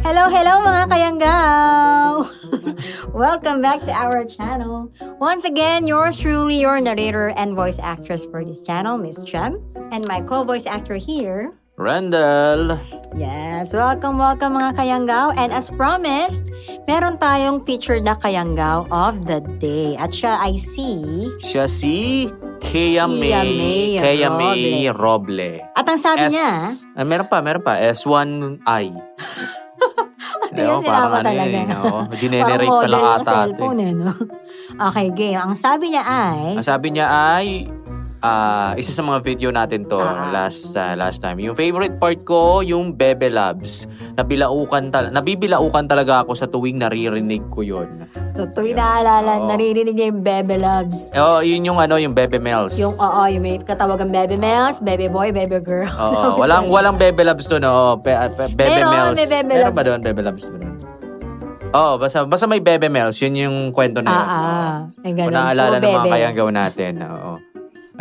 Hello, hello mga kayanggaw! Welcome back to our channel. Once again, yours truly, your narrator and voice actress for this channel, Miss Jem, and my co-voice actor here, Randall. Yes, welcome mga kayanggaw. And as promised, meron tayong featured na kayanggaw of the day. At siya ay Siya si Kea May Roble. At ang sabi niya, meron pa, S1I. Ito yung sinama talaga. Generate pa lang ata. Cellphone, no? Okay, game. Ang sabi niya ay, isa sa mga video natin to last time. Yung favorite part ko, yung Bebe Labs. Nabibilaukan talaga ako sa tuwing naririnig ko yun. So tuwing naririnig niya yung Bebe Labs. Yun yung yung Bebe Mels. Yung may katawagan Bebe Mels, Bebe Boy, Bebe Girl. Walang Bebe Labs to, no? Bebe Mels. May Bebe Meron Labs. ba doon Bebe Labs ba doon? Basta may Bebe Mels. Yun yung kwento na yun. Ay, ganun. Kung naaalala ng mga kayanggaw natin. Oo.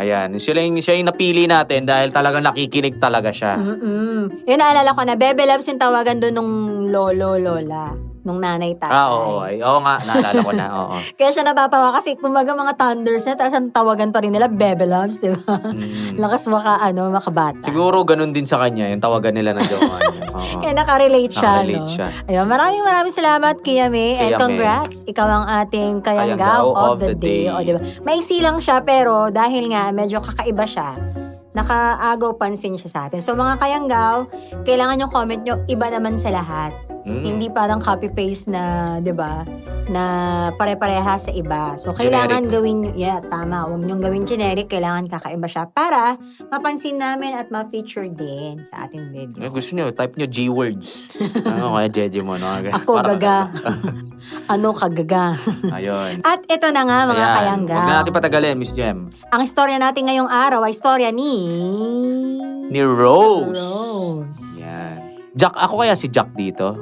Ayan, siya yung napili natin dahil talagang nakikinig talaga siya. Yun, naalala ko na, Bebe Labs yung tawagan doon nung lola, nung nanay tatay. Oo nga, naalala ko na, oo. Kaya siya natatawa kasi kumbaga mga thunders na, tapos ang tawagan pa rin nila, Bebe Labs, di ba? Lakas makabata. Siguro ganun din sa kanya, yung tawagan nila na doon. Kaya nakarelate siya, Nakarelate siya. Ayun, maraming salamat, Kea May, and congrats. Ikaw ang ating kayanggaw of the day. O, di ba? Maiksi lang siya, pero dahil nga medyo kakaiba siya, nakaagaw pansin siya sa atin. So mga kayanggaw, kailangan yung comment nyo, iba naman sa lahat. Hindi parang copy-paste na, di ba, na pare-pareha sa iba. So, kailangan gawin nyo, tama, huwag nyong gawin generic, kailangan kakaiba siya para mapansin namin at ma-feature din sa ating video. Gusto nyo, type nyo G-words. Kaya Jeje mo, no? Ako gaga. Kagaga. Ayun. At ito na nga, mga kayanggaw. Huwag na natin patagalin, Miss Jem. Ang istorya natin ngayong araw ay istorya ni Rose. Yan. Jack, ako kaya si Jack dito?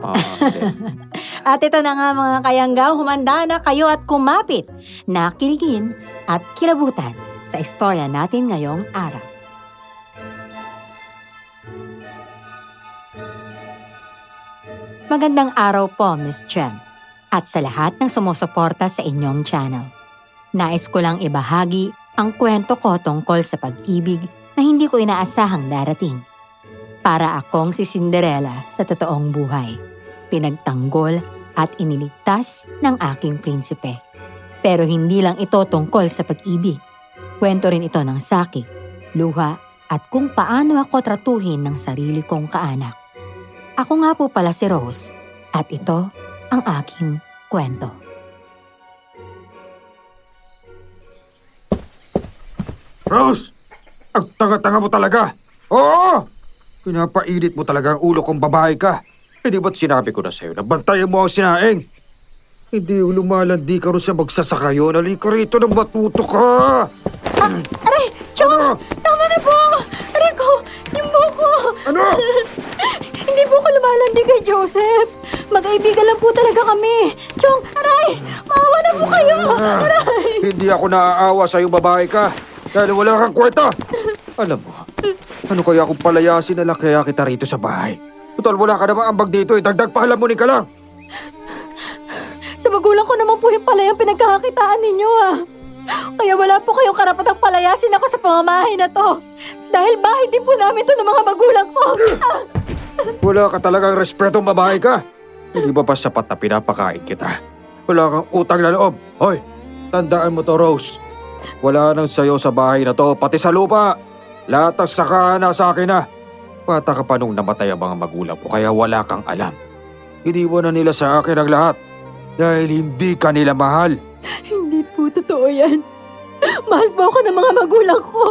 At ito na nga mga kayanggaw, humanda na kayo at kumapit na kiligin at kilabutan sa istorya natin ngayong araw. Magandang araw po, Miss Jem, at sa lahat ng sumusuporta sa inyong channel. Nais ko lang ibahagi ang kwento ko tungkol sa pag-ibig na hindi ko inaasahang darating. Para akong si Cinderella sa totoong buhay. Pinagtanggol at iniligtas ng aking prinsipe. Pero hindi lang ito tungkol sa pag-ibig. Kwento rin ito ng sakit, luha at kung paano ako tratuhin ng sarili kong kaanak. Ako nga po pala si Rose at ito ang aking kwento. Rose! Ang tanga-tanga mo talaga! Oo! Pinapainit mo talaga ang ulo kong babae ka. Di ba't sinabi ko na sa'yo na bantayan mo ang sinaing? Hindi lumalandi ka rin sa magsasaka yun. Halika rito na matuto ka! Aray! Chong! Tama na po! Aray ko! Yung buko! Ano? Hindi po ko lumalandi kay Joseph. Magkaibigan lang po talaga kami. Chong! Aray! Maawa na po kayo! Aray! Hindi ako naaawa sa'yo, babae ka. Dahil wala kang kwenta. Alam mo, ano kaya kung palayasin na lang kaya kita rito sa bahay? Total, wala ka namang ambag dito. Dagdag pahalamunin ka lang. Sa magulang ko naman po yung palayang pinagkakakitaan ninyo Kaya wala po kayong karapatang palayasin ako sa pamamahay na to. Dahil bahay din po namin to ng mga magulang ko. Wala ka talagang respetong babae ka. Hindi ba sapat na pinapakain kita? Wala kang utang na loob. Hoy, tandaan mo to, Rose. Wala nang sayo sa bahay na to, pati sa lupa. Lahat ang sakahan na sa akin na. Bata ka pa nung namatay ang mga magulang ko kaya wala kang alam. Iniwan na nila sa akin ang lahat dahil hindi ka nila mahal. Hindi po totoo yan. Mahal po ako ng mga magulang ko.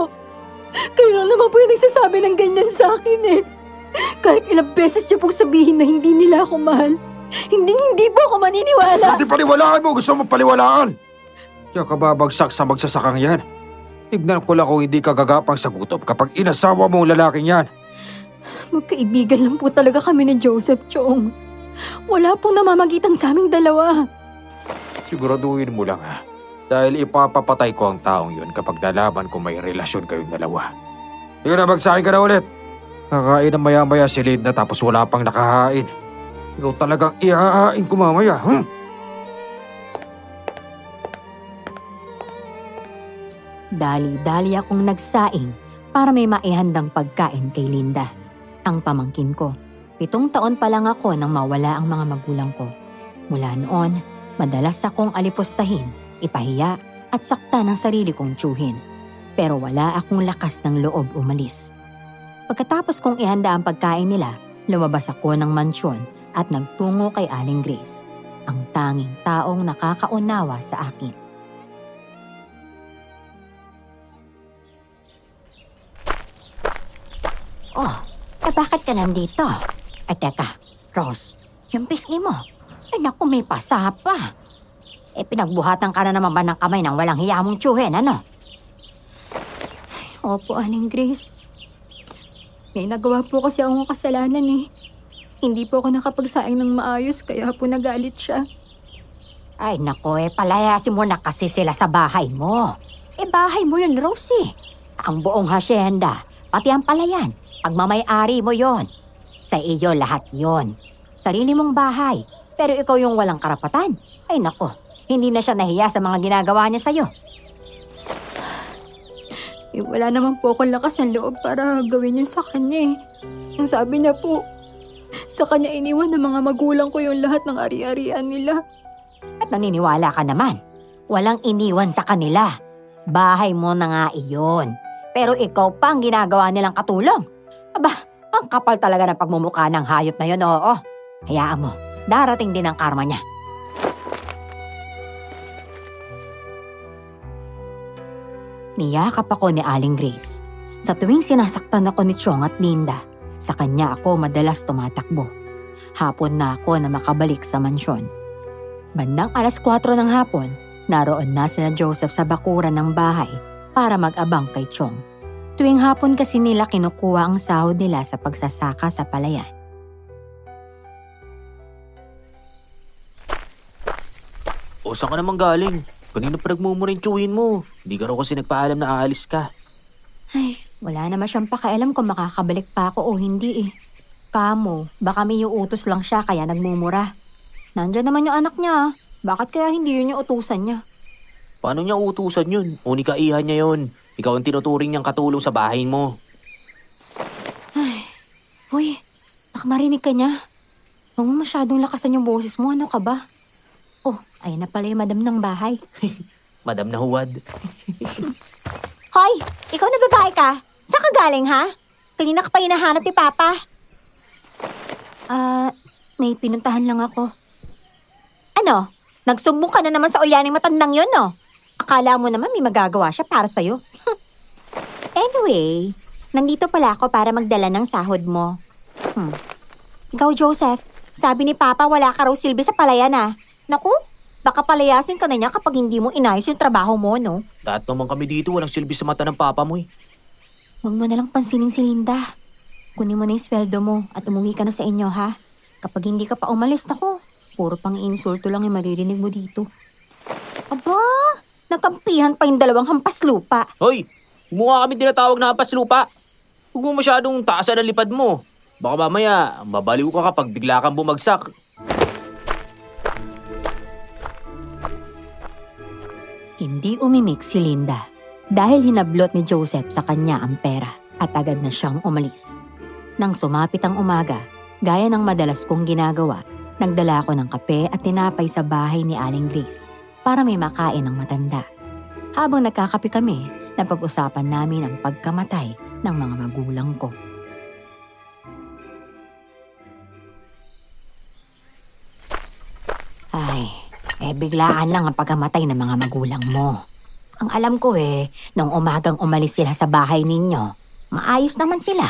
Kayo lang naman po yung nagsasabi ng ganyan sa akin Kahit ilang beses niyo pong sabihin na hindi nila ako mahal, hindi po ako maniniwala. Hindi paliwalaan mo, gusto mo paliwalaan. Diyan ka babagsak sa magsasakang yan. Tignan ko lang kung hindi ka gagapang sa gutom kapag inasawa mo ang lalaking yan. Magkaibigan lang po talaga kami ni Joseph, Chong. Wala pong namamagitan sa aming dalawa. Siguraduhin mo lang dahil ipapapatay ko ang taong yun kapag nalaman ko may relasyon kayong dalawa. Sige na, magsahin ka na ulit. Kakain na maya-maya si Linda tapos wala pang nakahain. Ikaw talagang iahain ko mamaya, Dali-dali akong nagsaing para may maihandang pagkain kay Linda. Ang pamangkin ko. 7 taon pa lang ako nang mawala ang mga magulang ko. Mula noon, madalas akong alipustahin, ipahiya at sakta ng sarili kong tiyuhin. Pero wala akong lakas ng loob umalis. Pagkatapos kong ihanda ang pagkain nila, lumabas ako ng mansyon at nagtungo kay Aling Grace, ang tanging taong nakakaunawa sa akin. Oh, bakit ka nandito? Teka, Rose, yung pisngi mo. Naku, may pasa pa. Pinagbuhatan ka na naman ba ng kamay ng walang hiya mong tiyuhin, ano? Opo, Aling Grace. May nagawa po kasi akong kasalanan eh. Hindi po ako nakapagsaing ng maayos kaya po nagalit siya. Ay nako, palayasin mo na kasi sila sa bahay mo. Bahay mo yun, Rosie. Ang buong hasyenda, pati ang palayan, pagmamay-ari mo yon. Sa iyo lahat yon. Sarili mong bahay, pero ikaw yung walang karapatan. Ay nako, hindi na siya nahiya sa mga ginagawa niya sa'yo. Wala naman po akong lakas ng loob para gawin yun sa kanya eh. Ang sabi niya po, sa kanya iniwan ng mga magulang ko yung lahat ng ari-arian nila. At naniniwala ka naman, walang iniwan sa kanila. Bahay mo na nga iyon. Pero ikaw pa ang ginagawa nilang katulong. Aba, ang kapal talaga ng pagmumukha ng hayop na yun, oo. Hayaan mo, darating din ang karma niya. Niyakap ako ni Aling Grace. Sa tuwing sinasaktan ako ni Chong at Linda, sa kanya ako madalas tumatakbo. Hapon na ako na makabalik sa mansyon. Bandang 4:00 ng hapon, naroon na sina Joseph sa bakuran ng bahay para mag-abang kay Chong. Tuwing hapon kasi nila kinukuha ang sahod nila sa pagsasaka sa palayan. O, saan ka naman galing? Kanina pa nagmumuring tiyuhin mo. Hindi ka raw kasi nagpaalam na aalis ka. Ay, wala naman siyang pakialam kung makakabalik pa ako o hindi eh. Kamo, baka may utos lang siya kaya nagmumura. Nandyan naman yung anak niya. Bakit kaya hindi yun yung utusan niya? Paano niya utusan yun? Unikaihan niya yun. Ikaw ang tinuturing niyang katulong sa bahay mo. Ay, uy, baka marinig ka niya. Huwag mo masyadong lakasan yung boses mo, ano ka ba? Oh, ayun na pala yung madam ng bahay. Madam na huwad. Hoy, ikaw na babae ka? Saan ka galing ha? Kanina ka pa hinahanap ni Papa. May pinuntahan lang ako. Ano? Nagsumbong ka na naman sa ulyaning matandang yun, no? Akala mo naman may magagawa siya para sa'yo. Anyway, nandito pala ako para magdala ng sahod mo. Ikaw, Joseph, sabi ni Papa wala ka raw silbi sa palayan ah. Naku, baka palayasin ka na niya kapag hindi mo inayos yung trabaho mo, no? Lahat naman kami dito, walang silbi sa mata ng papa mo eh. Huwag mo nalang pansinin si Linda. Kunin mo na yung sweldo mo at umuwi ka na sa inyo, ha? Kapag hindi ka pa umalis, naku, puro pang insulto lang yung maririnig mo dito. Aba, nagkampihan pa yung 2 hampas lupa. Hoy, mukha kami tinatawag na hampas lupa. Huwag mo masyadong taasan ang lipad mo. Baka mamaya, babaliw ka kapag bigla kang bumagsak. Hindi umimik si Linda dahil hinablot ni Joseph sa kanya ang pera at agad na siyang umalis. Nang sumapit ang umaga, gaya ng madalas kong ginagawa, nagdala ako ng kape at tinapay sa bahay ni Aling Grace para may makain ng matanda. Habang nagkakape kami, napag-usapan namin ang pagkamatay ng mga magulang ko. Ay, biglaan lang ang pagkamatay ng mga magulang mo. Ang alam ko nung umagang umalis sila sa bahay ninyo, maayos naman sila.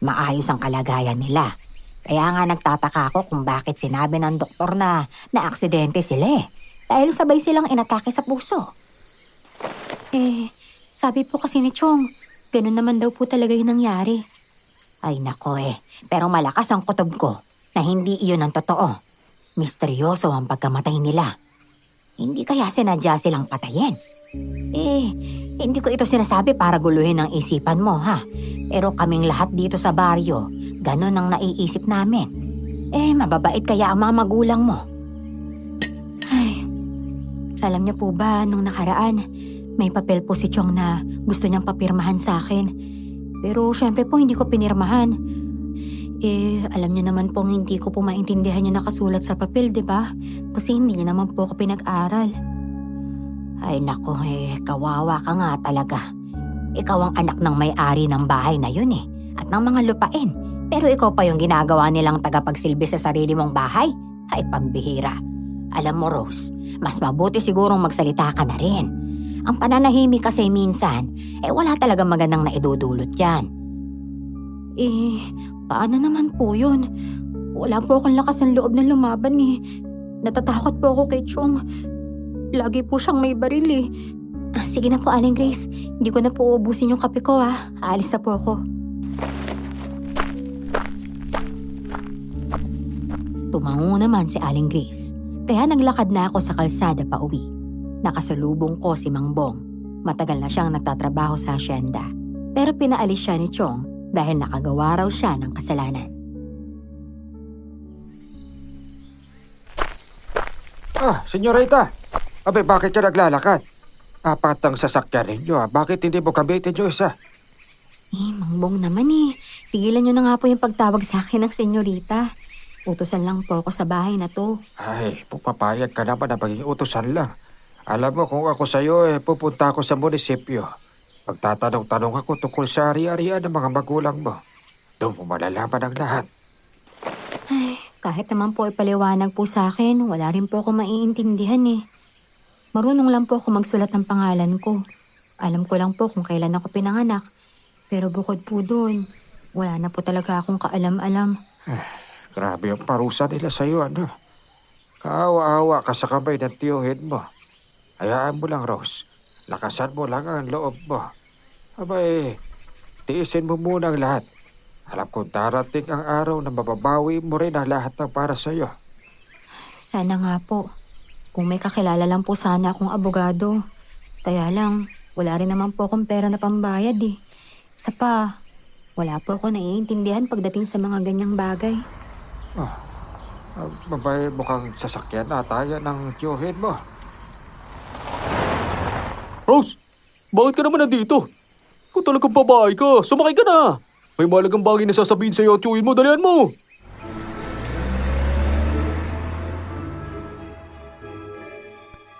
Maayos ang kalagayan nila. Kaya nga nagtataka ako kung bakit sinabi ng doktor na aksidente sila dahil sabay silang inatake sa puso. Sabi po kasi ni Chong, ganun naman daw po talaga yung nangyari. Ay nako pero malakas ang kutob ko na hindi iyon ang totoo. Misteryoso ang pagkamatay nila. Hindi kaya sinadya silang patayin? Hindi ko ito sinasabi para guluhin ang isipan mo, ha? Pero kaming lahat dito sa baryo, ganun ang naiisip namin. Mababait kaya ang mga magulang mo. Ay, alam niyo po ba, nung nakaraan, may papel po si Chong na gusto niyang papirmahan sa akin. Pero syempre po hindi ko pinirmahan. Alam niyo naman pong hindi ko po maintindihan yung nakasulat sa papel, di ba? Kasi hindi niya naman po ako pinag-aral. Ay nako, kawawa ka nga talaga. Ikaw ang anak ng may-ari ng bahay na yun at ng mga lupain. Pero ikaw pa yung ginagawa nilang tagapagsilbi sa sarili mong bahay? Ay pambihira. Alam mo Rose, mas mabuti sigurong magsalita ka na rin. Ang pananahimik kasi minsan, wala talagang magandang naidudulot yan. Paano naman po yun? Wala po akong lakas ng loob na lumaban Natatakot po ako kay Chong. Lagi po siyang may baril Sige na po, Aling Grace. Hindi ko na po uubusin yung kape ko Aalis na po ako. Tumango naman si Aling Grace. Kaya naglakad na ako sa kalsada pa uwi. Nakasalubong ko si Mang Bong. Matagal na siyang nagtatrabaho sa asyenda. Pero pinaalis siya ni Chong dahil nakagawa raw siya ng kasalanan. Senyorita. Abe, bakit ka naglalakad? Apat ang sasakyan ninyo Bakit hindi mo gamitin yung isa? Mang Bong naman Tigilan niyo na nga po yung pagtawag sa akin ng senyorita. Utusan lang po ako sa bahay na to. Ay, pupapayag ka naman na maging utusan lang. Alam mo kung ako sa'yo pupunta ako sa munisipyo. Pagtatanong-tanong ako tungkol sa ari-arian ng mga magulang mo. Doon mo malalaman ang lahat. Ay, kahit naman po ipaliwanag po sa akin, wala rin po ako maiintindihan Marunong lang po ako magsulat ng pangalan ko. Alam ko lang po kung kailan ako pinanganak. Pero bukod po doon, wala na po talaga akong kaalam-alam. Grabe ang parusa nila sa'yo, Kaawa-awa ka sa kamay ng tiyuhin mo. Hayaan mo lang, Rose. Lakasan mo lang ang loob mo. Abay, tiisin mo muna ang lahat. Alam kong darating ang araw na mababawi mo rin ang lahat ng para sa'yo. Sana nga po. Kung may kakilala lang po sana akong abogado. Kaya lang, wala rin naman po akong pera na pambayad Isa pa, wala po ako naiintindihan pagdating sa mga ganyang bagay. Babay mukhang sasakyan ata yan ng tiyuhin mo. Rose, bakit ka naman nandito? Kung talagang babae ka, sumakay ka na. May malagang bagay na sasabihin sa'yo at tiyuhin mo, dalihan mo.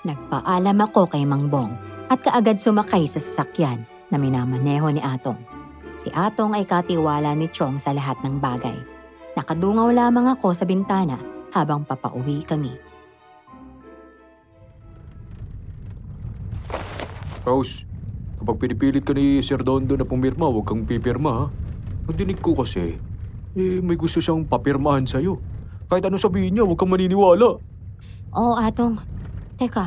Nagpaalam ako kay Mang Bong at kaagad sumakay sa sasakyan na minamaneho ni Atong. Si Atong ay katiwala ni Chong sa lahat ng bagay. Nakadungaw lamang ako sa bintana habang papauwi kami. Rose, kapag pinipilit ka ni Sir Dondo na pumirma, huwag kang pipirma Ang dinig ko kasi, may gusto siyang papirmahan sa'yo. Kahit ano sabihin niya, huwag kang maniniwala. Oo, Atong. Teka,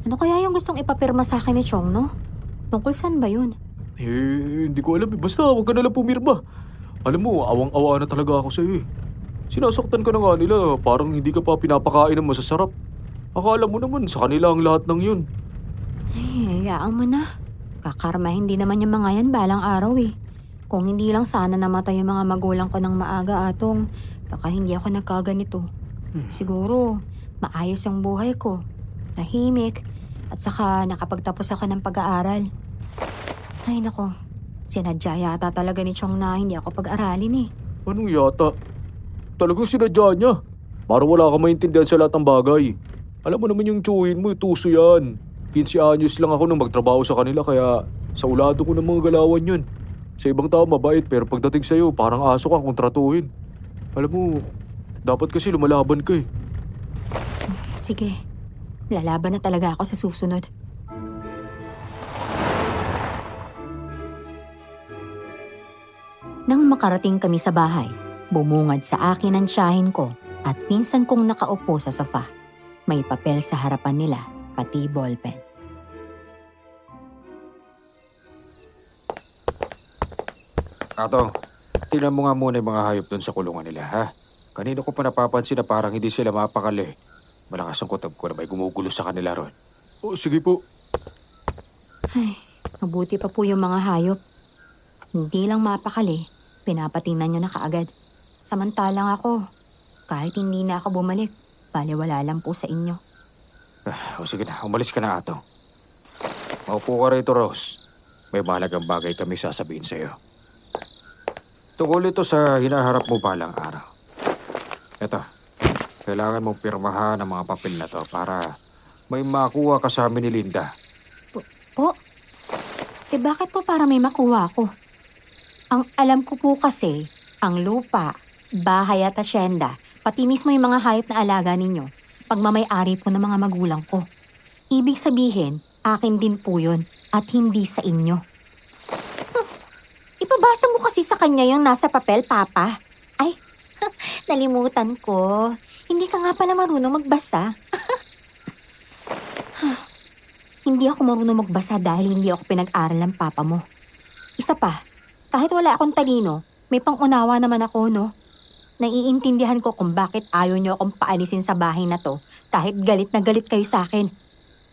ano kaya yung gustong ipapirma sa akin ni Chong, no? Tungkol saan ba yun? Hindi ko alam Basta huwag ka nalang pumirma. Alam mo, awang-awa na talaga ako sa'yo Sinasaktan ka na nga nila, parang hindi ka pa pinapakain ng masasarap. Akala mo naman sa kanila ang lahat ng yun. Hayaan mo na. Kakarmahin din naman yung mga yan balang araw Kung hindi lang sana namatay yung mga magulang ko ng maaga, Atong, baka hindi ako nagkaganito. Siguro, maayos ang buhay ko. Tahimik, at saka nakapagtapos ako ng pag-aaral. Ay nako, sinadya yata talaga ni Chong na hindi ako pag-aralin Anong yata? Talagang sinadya niya. Para wala ka maintindihan sa lahat ng bagay. Alam mo naman yung tiyuhin mo, tuso yan. 15 anyos lang ako nung magtrabaho sa kanila kaya sa ulado ko ng mga galawan yun. Sa ibang tao mabait pero pagdating sa'yo parang aso ka kung tratuhin. Alam mo, dapat kasi lumalaban ka Sige, lalaban na talaga ako sa susunod. Nang makarating kami sa bahay, bumungad sa akin ang tiyahin ko at pinsan kong nakaupo sa sofa. May papel sa harapan nila, pati ballpen. Atong, tingnan mo nga muna yung mga hayop doon sa kulungan nila, ha? Kanino ko pa napapansin na parang hindi sila mapakali. Malakas ang kutob ko na may gumugulo sa kanila ron. Sige po. Ay, mabuti pa po yung mga hayop. Hindi lang mapakali, pinapatingnan nyo na kaagad. Samantalang ako, Kahit hindi na ako bumalik, baliwala lang po sa inyo. O sige na, umalis ka na, Atong. Maupo ka rito, Rose. May mahalagang bagay kami sasabihin sa'yo. Tungkol ito sa hinaharap mo balang araw. Ito, kailangan mong pirmahan ang mga papel na to para may makuha ka sa amin ni Linda. Po? Bakit po para may makuha ako? Ang alam ko po kasi, ang lupa, bahay at asyenda, pati mismo yung mga hayop na alaga ninyo, pagmamay-ari po ng mga magulang ko. Ibig sabihin, akin din po yun at hindi sa inyo. Ipabasa mo kasi sa kanya yung nasa papel, Papa. Ay, nalimutan ko. Hindi ka nga pala marunong magbasa. Hindi ako marunong magbasa dahil hindi ako pinag-aral ng papa mo. Isa pa, kahit wala akong talino, may pangunawa naman ako, no? Naiintindihan ko kung bakit ayaw niyo akong paalisin sa bahay na to kahit galit na galit kayo sa akin.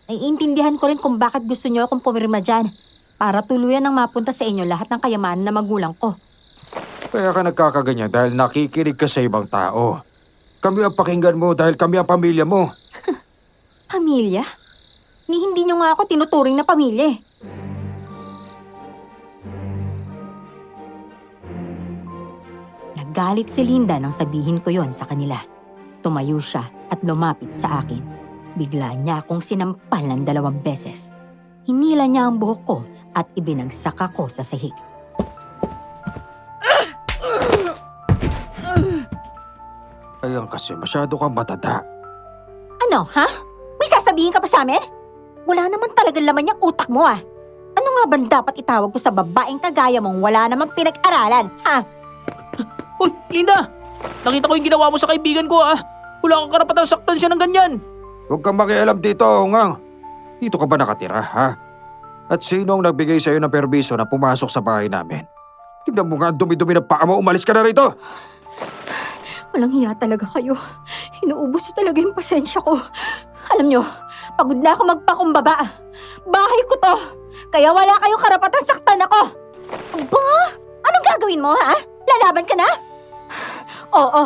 Naiintindihan ko rin kung bakit gusto niyo akong pumirma dyan para tuluyan ng mapunta sa inyo lahat ng kayamanan na magulang ko. Kaya ka nagkakaganyan dahil nakikinig ka sa ibang tao. Kami ang pakinggan mo dahil kami ang pamilya mo. Pamilya? Ni hindi niyo nga ako tinuturing na pamilya eh. Nagalit si Linda nang sabihin ko yon sa kanila. Tumayo siya at lumapit sa akin. Bigla niya akong sinampal ng 2 beses. Hinila niya ang buhok ko at ibinagsak ako sa sahig. Ayan kasi masyado kang matanda. Ano, ha? May sasabihin ka pa sa amin? Wala naman talagang laman yung utak mo, ah. Ano nga ba dapat itawag ko sa babaeng kagaya mong wala namang pinag-aralan, ha? Uy, Linda! Nakita ko yung ginawa mo sa kaibigan ko, ah. Wala kang karapatang saktan siya ng ganyan. Huwag kang makialam dito, Ungang. Dito ka ba nakatira, ha? At sino ang nagbigay sa'yo ng permiso na pumasok sa bahay namin? Tignan mo nga, dumi-dumi na paa mo, umalis ka na rito! Walang hiya talaga kayo. Inuubos niyo talaga yung pasensya ko. Alam niyo, pagod na ako magpakumbaba. Bahay ko to. Kaya wala kayong karapatang saktan ako. Aba, anong gagawin mo, ha? Lalaban ka na? Oo.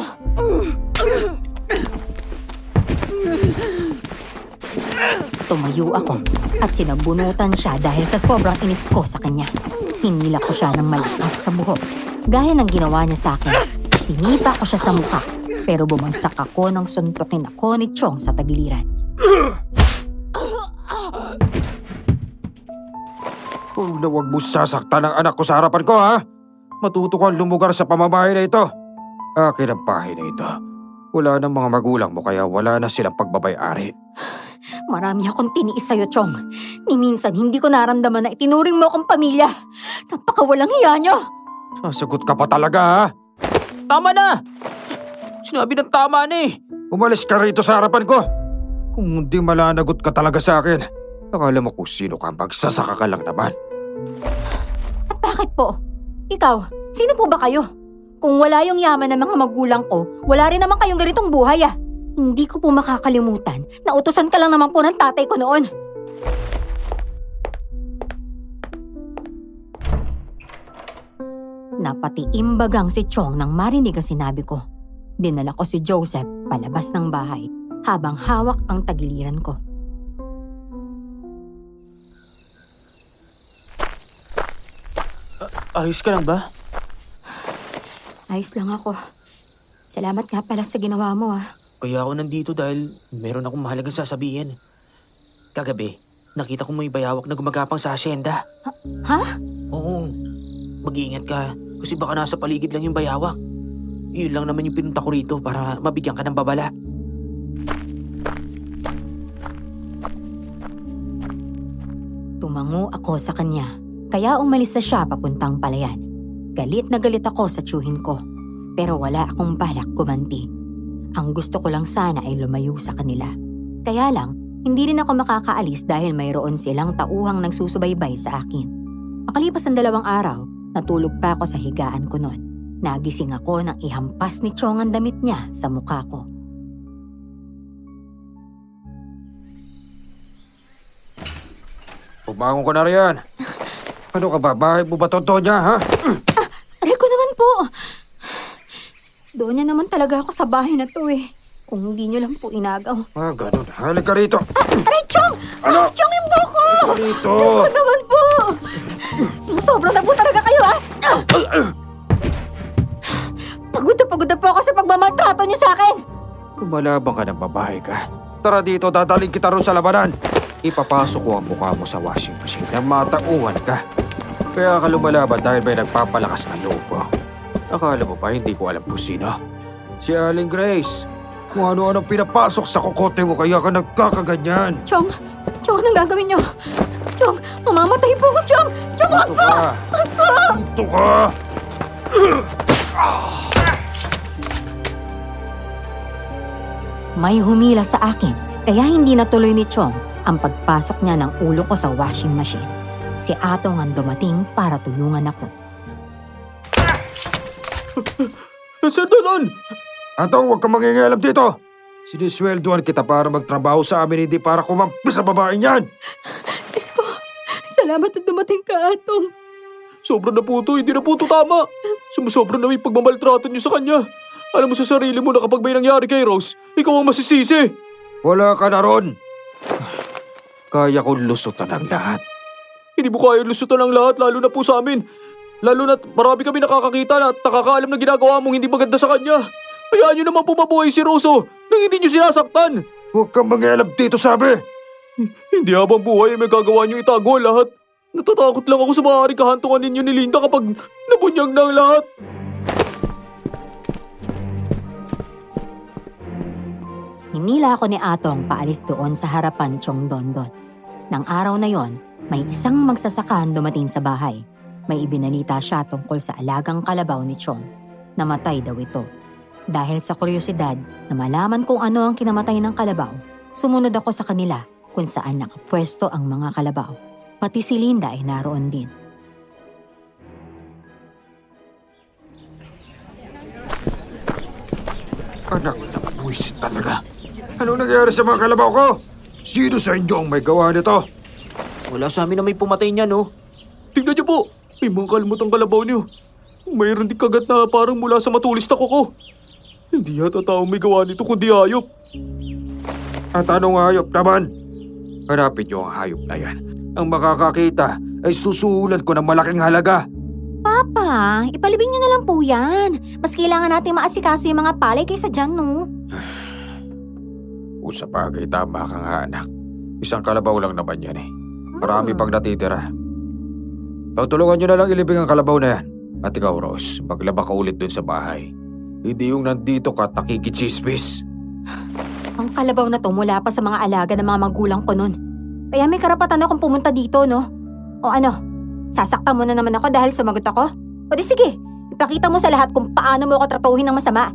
Tumayo ako at sinabunutan siya dahil sa sobrang inis ko sa kanya. Hinila ko siya ng malakas sa buhok. Gaya ng ginawa niya sa akin. Sinipa ko siya sa mukha, pero bumagsak ako nang suntukin ako ni Chong sa tagiliran. Huwag mo sasaktan ang anak ko sa harapan ko, ha? Matuto kang lumugar sa pamamahay na ito. Akin ang bahay na ito. Wala ng mga magulang mo kaya wala na silang pagbabay-ari. Marami akong tiniis sa'yo, Chong. Ni minsan hindi ko naramdaman na itinuring mo akong pamilya. Napakawalang hiya niyo. Sasagot ka pa talaga, ha? Tama na! Sinabi ng tama na eh. Umalis ka rito sa harapan ko. Kung hindi malanagot ka talaga sa akin, akala mo kung sino ka, magsasaka ka lang naman. At bakit po? Ikaw, sino po ba kayo? Kung wala yung yaman ng mga magulang ko, wala rin naman kayong ganitong buhay, ah. Hindi ko po makakalimutan na utusan ka lang naman po ng tatay ko noon. Napatiimbagang si Chong nang marinig ang sinabi ko. Dinala ko si Joseph palabas ng bahay habang hawak ang tagiliran ko. Ayos ka lang ba? Ayos lang ako. Salamat nga pala sa ginawa mo, ah. Kaya ako nandito dahil meron akong mahalagang sasabihin. Kagabi, nakita ko may bayawak na gumagapang sa asyenda. Ha? Oo. Mag-iingat ka kasi baka nasa paligid lang yung bayawak. Yun lang naman yung pinunta ko rito para mabigyan ka ng babala. Tumango ako sa kanya, kaya umalis na siya papuntang palayan. Galit na galit ako sa tiyuhin ko, pero wala akong balak gumanti. Ang gusto ko lang sana ay lumayo sa kanila. Kaya lang, hindi rin ako makakaalis dahil mayroon silang tauhang nagsusubaybay sa akin. Makalipas ang 2 araw, natulog pa ako sa higaan ko noon. Nagising ako nang ihampas ni Chong ang damit niya sa mukha ko. Bumangon ko na riyan. Ano ka ba? Bahay mo ba to, Tonya, ha? Aray ko naman po! Doon na naman talaga ako sa bahay na to eh. Kung hindi nyo lang po inagaw. Ganun. Halika rito. Aray, Chong! Ano? Chong, yung buko! Halika rito. Ano naman po? Sobra na po talaga kayo, ha? Pagod na po ako sa pagmamaltrato niyo sa akin. Lumalabang ka ng babae ka. Tara dito, dadaling kita ron sa labanan. Ipapasok ko ang mukha mo sa washing machine na matauhan ka. Kaya ka lumalaban dahil may nagpapalakas ng loob mo. Akala mo pa hindi ko alam kung sino? Si Aling Grace. Kung ano-ano pinapasok sa kokote mo kaya ka nagkakaganyan. Chong, anong gagawin niyo? Chong, mamamatay po ako, Chong! Chong, wag Dito po! ka! Dito ka! May humila sa akin, kaya hindi natuloy ni Chong ang pagpasok niya ng ulo ko sa washing machine. Si Atong ang dumating para tulungan ako. Sir Dodon! Atong, huwag kang mangingialam dito! Sinisweldohan kita para magtrabaho sa amin, hindi para kumampi sa babaeng yan! Diyos ko, salamat na dumating ka, Atong. Sobra na po to, hindi na po to tama. Sumusobra na yung pagmamaltrato niyo sa kanya. Alam mo sa sarili mo na kapag may nangyari kay Rose, ikaw ang masisisi. Wala ka na ron! Kaya kong lusutan ang lahat. Hindi mo kaya lusutan ang lahat, lalo na po sa amin. Lalo na't marami kami nakakakita na at nakakaalam na ginagawa mong hindi maganda sa kanya. Hayaan niyo naman po mabuhay si Roso nang hindi niyo sinasaktan. Huwag kang mangialam dito, sabi! Hindi habang buhay ay may gagawa niyo itago ang lahat. Natatakot lang ako sa maaaring kahantungan ninyo ni Linda kapag nabunyag na ang lahat. Hinila ako ni Atong paalis doon sa harapan ni Chong Dondon. Nang araw na yon, may isang magsasakahan dumating sa bahay. May ibinalita siya tungkol sa alagang kalabaw ni Chong. Namatay daw ito. Dahil sa kuryosidad na malaman kung ano ang kinamatay ng kalabaw, sumunod ako sa kanila kung saan nakapwesto ang mga kalabaw. Pati si Linda ay naroon din. Anak na buwisit talaga. Anong nangyari sa mga kalabaw ko? Sino sa inyo ang may gawa nito? Wala sa amin na may pumatay niya, no? Tignan niyo po, may mga kalmutang kalabaw niyo. Mayroon din kagat na parang mula sa matulis na kuko. Hindi yata taong may gawa nito kundi hayop. At anong hayop naman? Hanapin niyo ang hayop na yan. Ang makakakita ay susulan ko ng malaking halaga. Papa, ipalibing niyo na lang po yan. Mas kailangan natin maasikaso yung mga palay kaysa dyan, no? Kung sa bagay, tama ka nga, anak. Isang kalabaw lang naman yan eh. Marami pang natitira. Tutulungan niyo na lang ilibing ang kalabaw na yan. At ikaw, Rose, maglaba ka ulit dun sa bahay. Hindi yung nandito ka at nakikichismis. Ang kalabaw na to mula pa sa mga alaga ng mga magulang ko nun. Kaya may karapatan akong pumunta dito, no? O ano, sasaktan mo na naman ako dahil sumagot ako? O di sige, ipakita mo sa lahat kung paano mo ako tratuhin ng masama.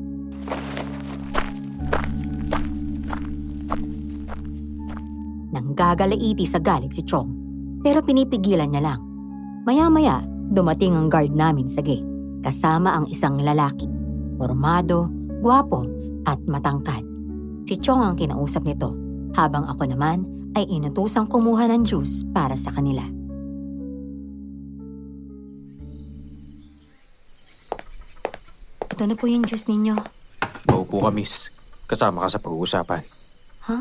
Nanggagalaiti sa galit si Chong, pero pinipigilan niya lang. Maya-maya, dumating ang guard namin sa gate, kasama ang isang lalaki. Formado, gwapo, at matangkad. Si Chong ang kinausap nito, habang ako naman ay inutusang kumuha ng juice para sa kanila. Ito na po yung juice ninyo. Maupo ka, miss. Kasama ka sa pag-uusapan. Ha?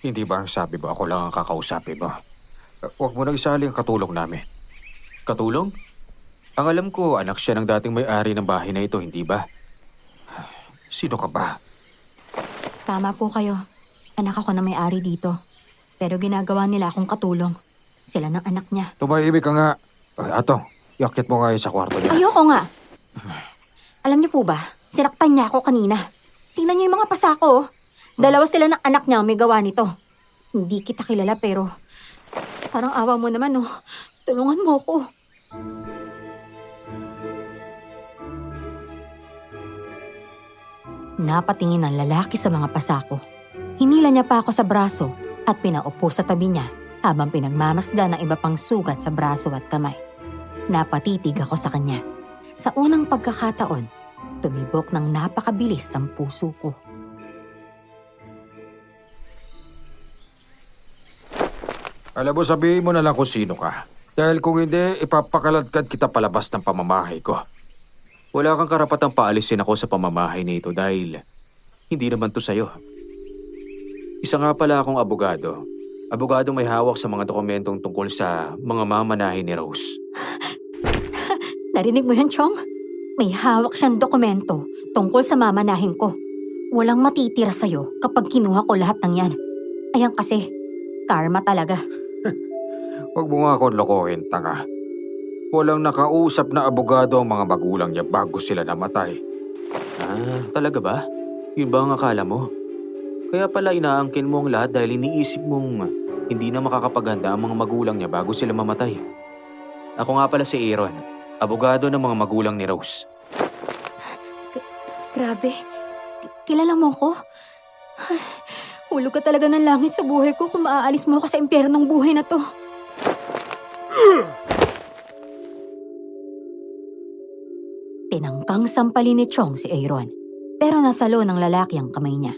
Hindi ba ang sabi mo ako lang ang kakausapin mo? Huwag mo nang isali ang katulong namin. Katulong? Ang alam ko, anak siya ng dating may-ari ng bahay na ito, hindi ba? Sino ka ba? Tama po kayo. Anak ako na may-ari dito. Pero ginagawa nila akong katulong. Sila ng anak niya. Tumahimik ka nga. Atong, yakit mo nga yun sa kwarto niya. Ayoko nga. Alam niyo po ba, sinaktan niya ako kanina. Tingnan niyo yung mga pasako. Dalawa sila ng anak niya ang may gawa nito. Hindi kita kilala pero parang awa mo naman, oh. Tulungan mo ako. Napatingin ang lalaki sa mga pasako. Hinila niya pa ako sa braso at pinaupo sa tabi niya habang pinagmamasdan ng iba pang sugat sa braso at kamay. Napatitig ako sa kanya. Sa unang pagkakataon, tumibok ng napakabilis ang puso ko. Alam mo, sabihin mo na lang kung sino ka. Dahil kung hindi, ipapakaladkad kita palabas ng pamamahay ko. Wala kang karapatang paalisin ako sa pamamahay nito dahil hindi naman to sa'yo. Isa nga pala akong abogado. Abogado may hawak sa mga dokumentong tungkol sa mga mamanahin ni Rose. Narinig mo yan, Chong? May hawak siyang dokumento tungkol sa mamanahin ko. Walang matitira sa'yo kapag kinuha ko lahat ng yan. Ayan kasi, karma talaga. Huwag mo nga akong lokohin, tanga. Walang nakausap na abogado ang mga magulang niya bago sila namatay. Talaga ba? Yun ba ang akala mo? Kaya pala inaangkin mo ang lahat dahil iniisip mong hindi na makakapaghanda ang mga magulang niya bago sila mamatay. Ako nga pala si Aaron, abogado ng mga magulang ni Rose. Grabe, kilala mo ko? Hulog ka talaga ng langit sa buhay ko kung maaalis mo ako sa impyernong buhay na to. Tinangkang sampalin ni Chong si Aaron, pero nasalo ng lalaki ang kamay niya.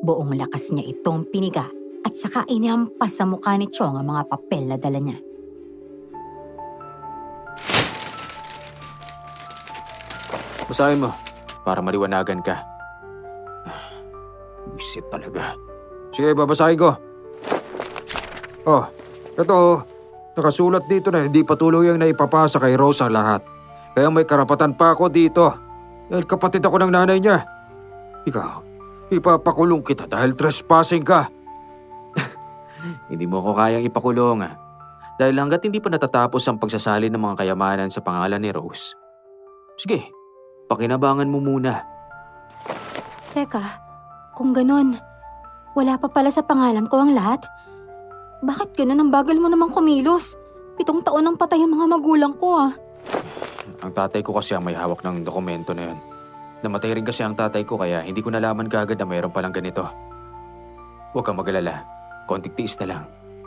Buong lakas niya itong piniga at saka inihampas sa mukha ni Chong ang mga papel na dala niya. Basahin mo, para maliwanagan ka. Buisit talaga. Sige, babasahin ko. Oh, ito. Nakasulat dito na hindi patuloy ang naipapasa kay Rose ang lahat. Kaya may karapatan pa ako dito. Dahil kapatid ako ng nanay niya. Ikaw, ipapakulong kita dahil trespassing ka. Hindi mo ko kayang ipakulong. Dahil hanggat hindi pa natatapos ang pagsasalin ng mga kayamanan sa pangalan ni Rose. Sige, pakinabangan mo muna. Teka, kung ganun, wala pa pala sa pangalan ko ang lahat? Bakit ganun ang bagal mo namang kumilos? 7 taon nang patay ang mga magulang ko Ang tatay ko kasi ang may hawak ng dokumento na yun. Namatay rin kasi ang tatay ko kaya hindi ko nalaman kaagad na mayroon palang ganito. Huwag kang mag-alala. Konting tiis na lang.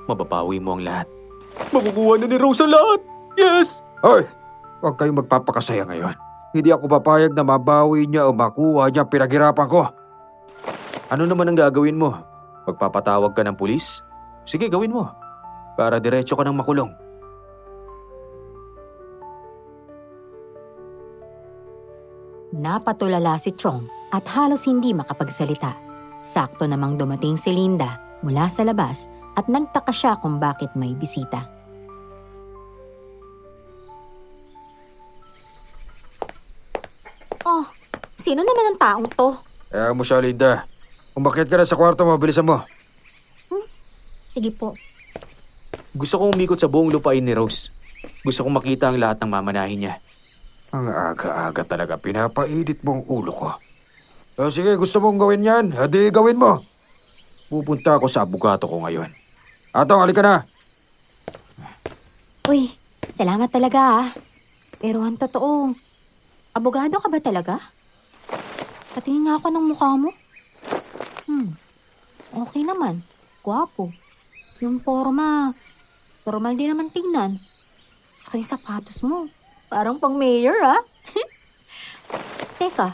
Mababawi mo ang lahat. Makukuha na ni Rose ang lahat! Yes! Hoy, huwag kayong magpapakasaya ngayon. Hindi ako papayag na mabawi niya o makuha niya ang pinaghirapan ko. Ano naman ang gagawin mo? Magpapatawag ka ng pulis? Sige, gawin mo. Para diretso ka ng makulong. Napatulala si Chong at halos hindi makapagsalita. Sakto namang dumating si Linda mula sa labas at nagtaka siya kung bakit may bisita. Oh, sino naman ang taong to? Kaya mo siya, Linda. Umakyat ka na sa kwarto mo, bilisan mo. Sige po. Gusto kong umikot sa buong lupain ni Rose. Gusto kong makita ang lahat ng mamanahin niya. Ang aga-aga talaga pinapainit mo ang ulo ko. Sige, gusto mong gawin yan? Hadi gawin mo. Pupunta ako sa abogado ko ngayon. Atong, halika na. Uy, salamat talaga Pero ang totoo, abogado ka ba talaga? Patingin nga ako ng mukha mo. Okay naman. Gwapo. Yung formal din naman tingnan. Saka yung sapatos mo. Parang pang mayor, Teka,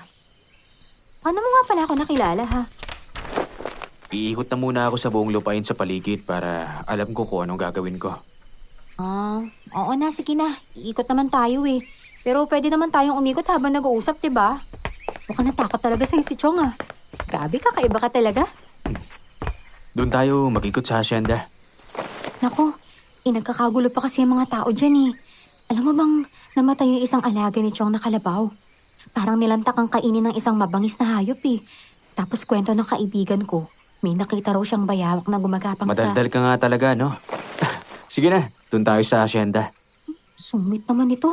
paano mo nga pala ako nakilala, Iikot na muna ako sa buong lupain sa paligid para alam ko kung anong gagawin ko. Oo na, sige na. Iikot naman tayo Pero pwede naman tayong umikot habang nag-uusap, diba? Mukhang natakot talaga sa'yo si Chong, Grabe, kakaiba ka talaga. Doon tayo mag-ikot sa hacienda. Naku, nagkakagulo pa kasi yung mga tao dyan Alam mo bang namatay yung isang alaga ni Chong na kalabaw? Parang nilantak ang kainin ng isang mabangis na hayop Tapos kwento ng kaibigan ko, may nakita raw siyang bayawak na gumagapang Madaldal ka nga talaga, no? Sige na, doon tayo sa hacienda. Sungit naman ito.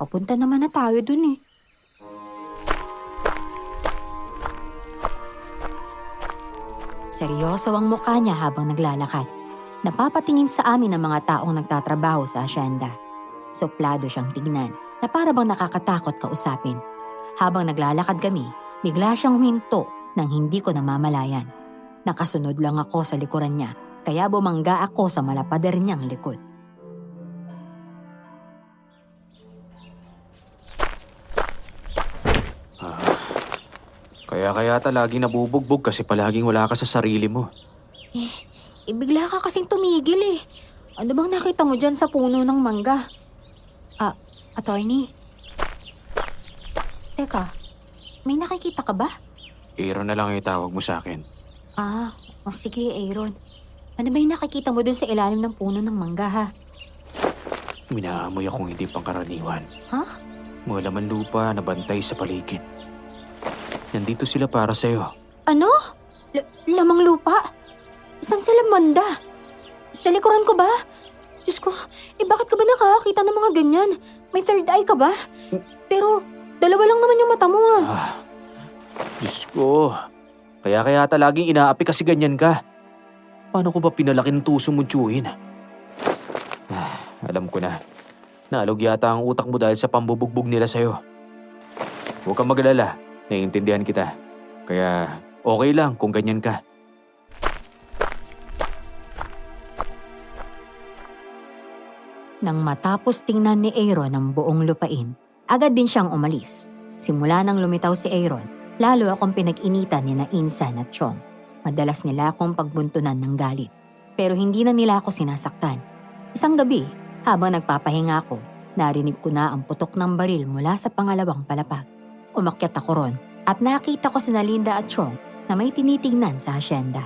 Papunta naman na tayo dun Seryoso ang mukha niya habang naglalakad. Napapatingin sa amin ang mga taong nagtatrabaho sa hacienda. Suplado siyang tignan na para bang nakakatakot kausapin. Habang naglalakad kami, bigla siyang huminto nang hindi ko namamalayan. Nakasunod lang ako sa likuran niya, kaya bumangga ako sa malapader niyang likod. Kaya laging nabubugbog kasi palaging wala ka sa sarili mo. Bigla ka kasing tumigil Ano bang nakita mo dyan sa puno ng mangga? Attorney? Teka, may nakikita ka ba? Aaron na lang itawag mo sa akin. Sige, Aaron. Ano ba yung nakikita mo dun sa ilalim ng puno ng mangga, ha? Minaamoy akong hindi pangkaraniwan. Ha? Mga laman lupa na bantay sa paligid. Nandito sila para sa'yo. Ano? Lamang lupa? Saan sila banda? Sa likuran ko ba? Diyos ko, bakit ka ba nakakakita ng mga ganyan? May third eye ka ba? Pero, dalawa lang naman yung mata mo, Diyos ko. Kaya laging inaapi kasi ganyan ka. Paano ko ba pinalaki ng tuso mo, Chuhin? Alam ko na. Naalog yata ang utak mo dahil sa pambubugbog nila sa'yo. Huwag kang magalala. Naiintindihan kita. Kaya okay lang kung ganyan ka. Nang matapos tingnan ni Aaron ang buong lupain, agad din siyang umalis. Simula nang lumitaw si Aaron, lalo akong pinag-initan ni na Insan at Chong. Madalas nila akong pagbuntunan ng galit. Pero hindi na nila ako sinasaktan. Isang gabi, habang nagpapahinga ako, narinig ko na ang putok ng baril mula sa pangalawang palapag. Umakyat ako ron at nakita ko sina Linda at Chong na may tinitingnan sa hasyenda.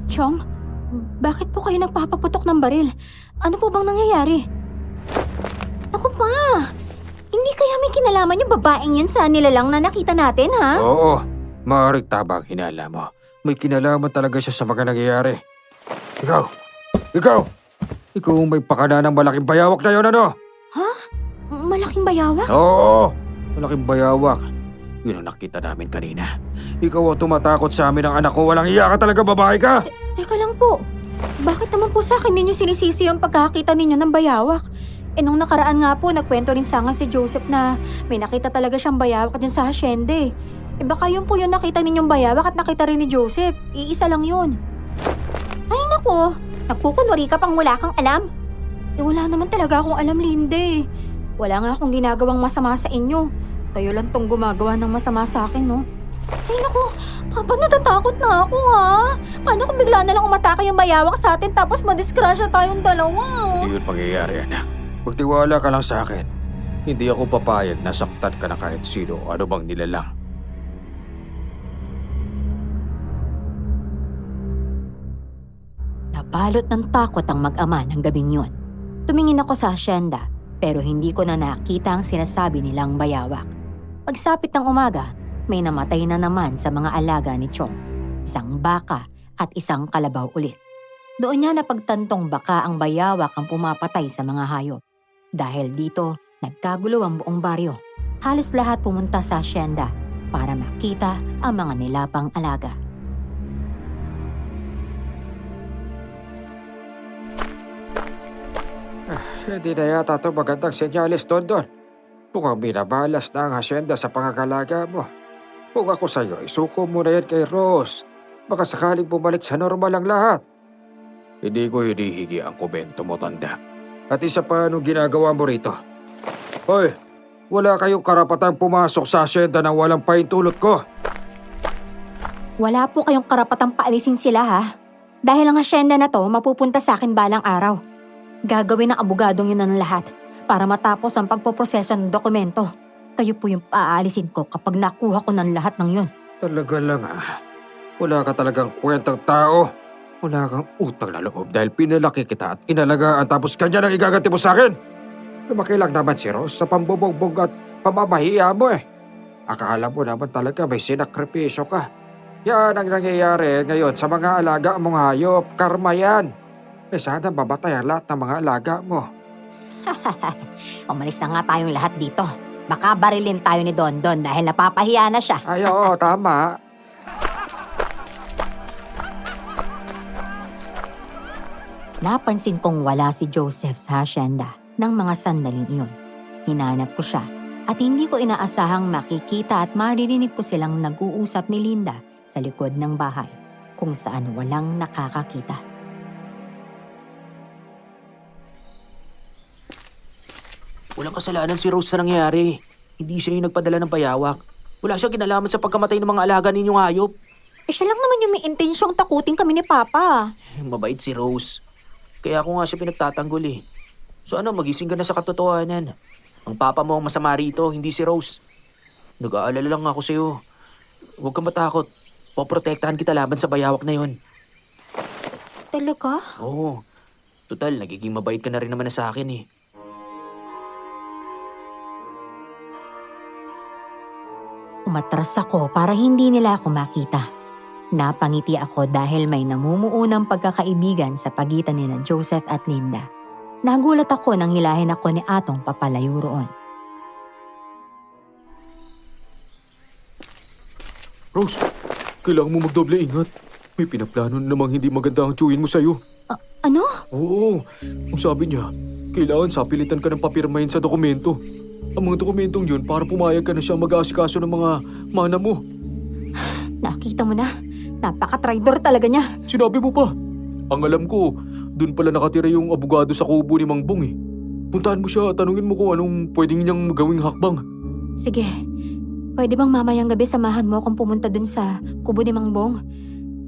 Chong, bakit po kayo nagpapaputok ng baril? Ano po bang nangyayari? Ako pa! Hindi kaya may kinalaman yung babaeng yan sa nilalang na nakita natin, ha? Oo, maaaring tama ang hinala mo. May kinalaman talaga siya sa mga nangyayari. Ikaw ang may pakana ng malaking bayawak na yun, ano? Ha? Malaking bayawak? Oo, malaking bayawak. Yun ang nakita namin kanina. Ikaw ang tumatakot sa amin ng anak ko. Walang iya ka talaga, babae ka! Teka lang po. Bakit naman po sa akin ninyo sinisisi yung pagkakita ninyo ng bayawak? Nung nakaraan nga po, nagkwento rin sa akin si Joseph na may nakita talaga siyang bayawak dyan sa hasyende. Baka yun po yung nakita ninyong bayawak at nakita rin ni Joseph. Iisa lang yun. Ay nako, nagkukunwari ka pang wala kang alam. Wala naman talaga akong alam, Linde. Wala nga akong ginagawang masama sa inyo. Kayo lang tong gumagawa ng masama sa akin, no? Ay naku, Papa, natatakot na ako, ha? Paano kung bigla na lang umatake yung bayawak sa atin tapos madisgrasya tayong dalawa? Hindi yun pangyayari, anak. Magtiwala ka lang sa akin. Hindi ako papayag na saktan ka na kahit sino o ano bang nilalang. Nabalot ng takot ang mag-ama ng gabing yun. Tumingin ako sa hasyenda pero hindi ko na nakita ang sinasabi nilang bayawak. Pagsapit ng umaga, may namatay na naman sa mga alaga ni Chong. Isang baka at isang kalabaw ulit. Doon niya napagtantong baka ang bayawak ang pumapatay sa mga hayop. Dahil dito, nagkagulo ang buong baryo. Halos lahat pumunta sa hasyenda para makita ang mga nilapang alaga. Hindi na yata ito magandang senyales, Dondon. Mukhang binabalas na ang hasyenda sa pangangalaga mo. Kung ako sa'yo, isuko mo na yan kay Rose. Baka sakaling bumalik sa normal ang lahat. Hindi ko hinihigi ang komento mo, tanda. At isa pa, anong ginagawa mo rito? Hoy, wala kayong karapatang pumasok sa hasyenda nang walang pahintulot ko. Wala po kayong karapatang paalisin sila, ha? Dahil ang hasyenda na to mapupunta sa akin balang araw. Gagawin ng abogadong yun ng lahat para matapos ang pagpoproseso ng dokumento. Kayo po yung paaalisin ko kapag nakuha ko ng lahat ng yun. Talaga lang Wala ka talagang kwentang tao. Wala kang utang na loob dahil pinalaki kita at inalagaan tapos kanya nang igaganti mo sa akin. Lumaki lang naman si Rose sa pambubugbog at pamamahiya mo Akala mo naman talaga may sinakripisyo ka. Yan ang nangyayari ngayon sa mga alaga mong hayop. Karma yan. Sana mamatay ang lahat ng mga alaga mo. Umalis na nga tayong lahat dito. Baka barilin tayo ni Dondon dahil napapahiya na siya. Ay, oo, tama. Napansin kong wala si Joseph sa hasyenda ng mga sandaling iyon. Hinanap ko siya at hindi ko inaasahang makikita at maririnig ko silang nag-uusap ni Linda sa likod ng bahay kung saan walang nakakakita. Walang kasalanan si Rose sa nangyayari. Hindi siya yung nagpadala ng bayawak. Wala siyang kinalaman sa pagkamatay ng mga alaga ninyong hayop. Siya lang naman yung may intensyong takutin kami ni Papa. Mabait si Rose. Kaya ako nga siya pinagtatanggol eh. So ano, magising ka na sa katotohanan. Ang papa mo ang masama rito, hindi si Rose. Nag-aalala lang ako sa'yo. Huwag kang matakot. Poprotektahan kita laban sa bayawak na yon. Talaga? Oo. Total, nagiging mabait ka na rin naman na sa akin eh. Umatras ako para hindi nila ako makita. Napangiti ako dahil may namumuunang pagkakaibigan sa pagitan ni Joseph at Linda. Nagulat ako nang hilahin ako ni Atong papalayo roon. Rose, kailangan mo magdoble ingat. May pinaplano na namang hindi maganda ang tiyuhin mo sa'yo. Ano? Oo, ang sabi niya, kailangan sapilitan ka ng papirmahin sa dokumento. Ang mga dokumentong yun para pumayag ka na siya mag-aasikaso ng mga mana mo. Nakita mo na. Napaka-traidor talaga niya. Sinabi mo pa. Ang alam ko, dun pala nakatira yung abogado sa kubo ni Mang Bong eh. Puntahan mo siya at tanungin mo kung anong pwedeng niyang gawing hakbang. Sige. Pwede bang mamayang gabi samahan mo akong pumunta dun sa kubo ni Mang Bong?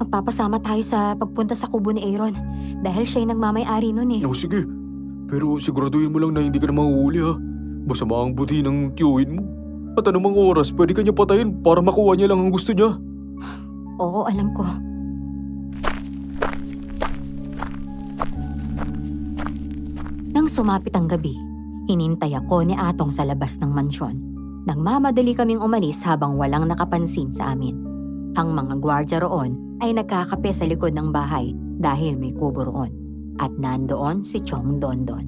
Magpapasama tayo sa pagpunta sa kubo ni Aaron dahil siya yung nagmamay-ari nun eh. Oh, sige. Pero siguraduhin mo lang na hindi ka na mahuhuli ha. Masama ang budhi ng tiyuhin mo. At anumang oras, pwede ka niya patayin para makuha niya lang ang gusto niya. Oo, alam ko. Nang sumapit ang gabi, hinintay ako ni Atong sa labas ng mansyon. Nagmamadali kaming umalis habang walang nakapansin sa amin. Ang mga gwardya roon ay nagkakape sa likod ng bahay dahil may kubo roon. At nandoon si Chong Dondon.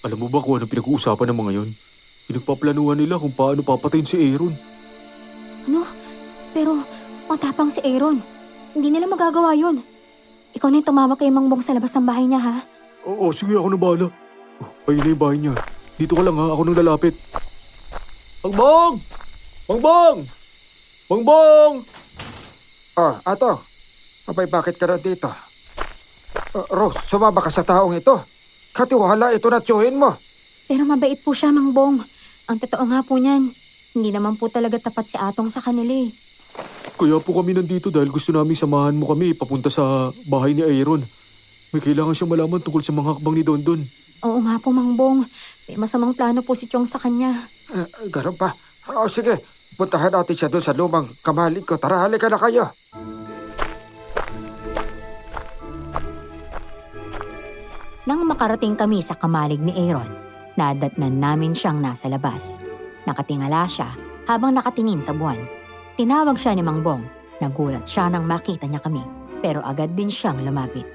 Alam mo ba kung ano pinag-uusapan ng mga yon? Pinagpaplanuhan nila kung paano papatayin si Aaron. Ano? Pero matapang si Aaron. Hindi nila magagawa yun. Ikaw na yung tumawag kay Mang Bong sa labas ng bahay niya ha? Oo, sige ako na bahala. Oh, ayun na yung bahay niya. Dito ka lang ha, ako nang lalapit. Mang Bong! Mang Bong! Mang Bong! Oh, Ato. Abay, bakit ka na dito? Rose, sumama ka sa taong ito. Katiwala ito na tiyuhin mo. Pero mabait po siya, Mang Bong. Ang totoo nga po niyan, hindi naman po talaga tapat si Atong sa kanila eh. Kaya po kami nandito dahil gusto namin samahan mo kami papunta sa bahay ni Aaron. May kailangan siyang malaman tungkol sa mga hakbang ni Dondon. Oo nga po, Mang Bong. May masamang plano po si Chong sa kanya. Ganun pa. O sige, puntahan natin siya doon sa lumang kamalig ko. Tara, halika na kayo. Nang makarating kami sa kamalig ni Aaron, nadatnan namin siyang nasa labas. Nakatingala siya habang nakatingin sa buwan. Tinawag siya ni Mang Bong. Nagulat siya nang makita niya kami, pero agad din siyang lumapit.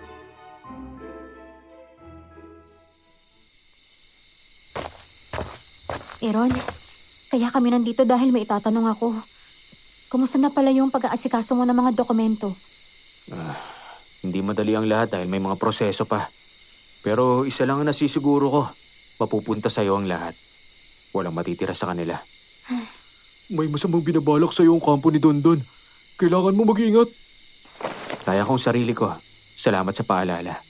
Aaron, kaya kami nandito dahil may itatanong ako. Kumusta na pala yung pag-aasikaso mo ng mga dokumento? Hindi madali ang lahat dahil may mga proseso pa. Pero isa lang ang nasisiguro ko. Mapupunta sa'yo ang lahat. Walang matitira sa kanila. May masamang binabalak sa'yo ang kampo ni Dondon. Kailangan mo mag-ingat. Kaya kong sarili ko. Salamat sa paalala.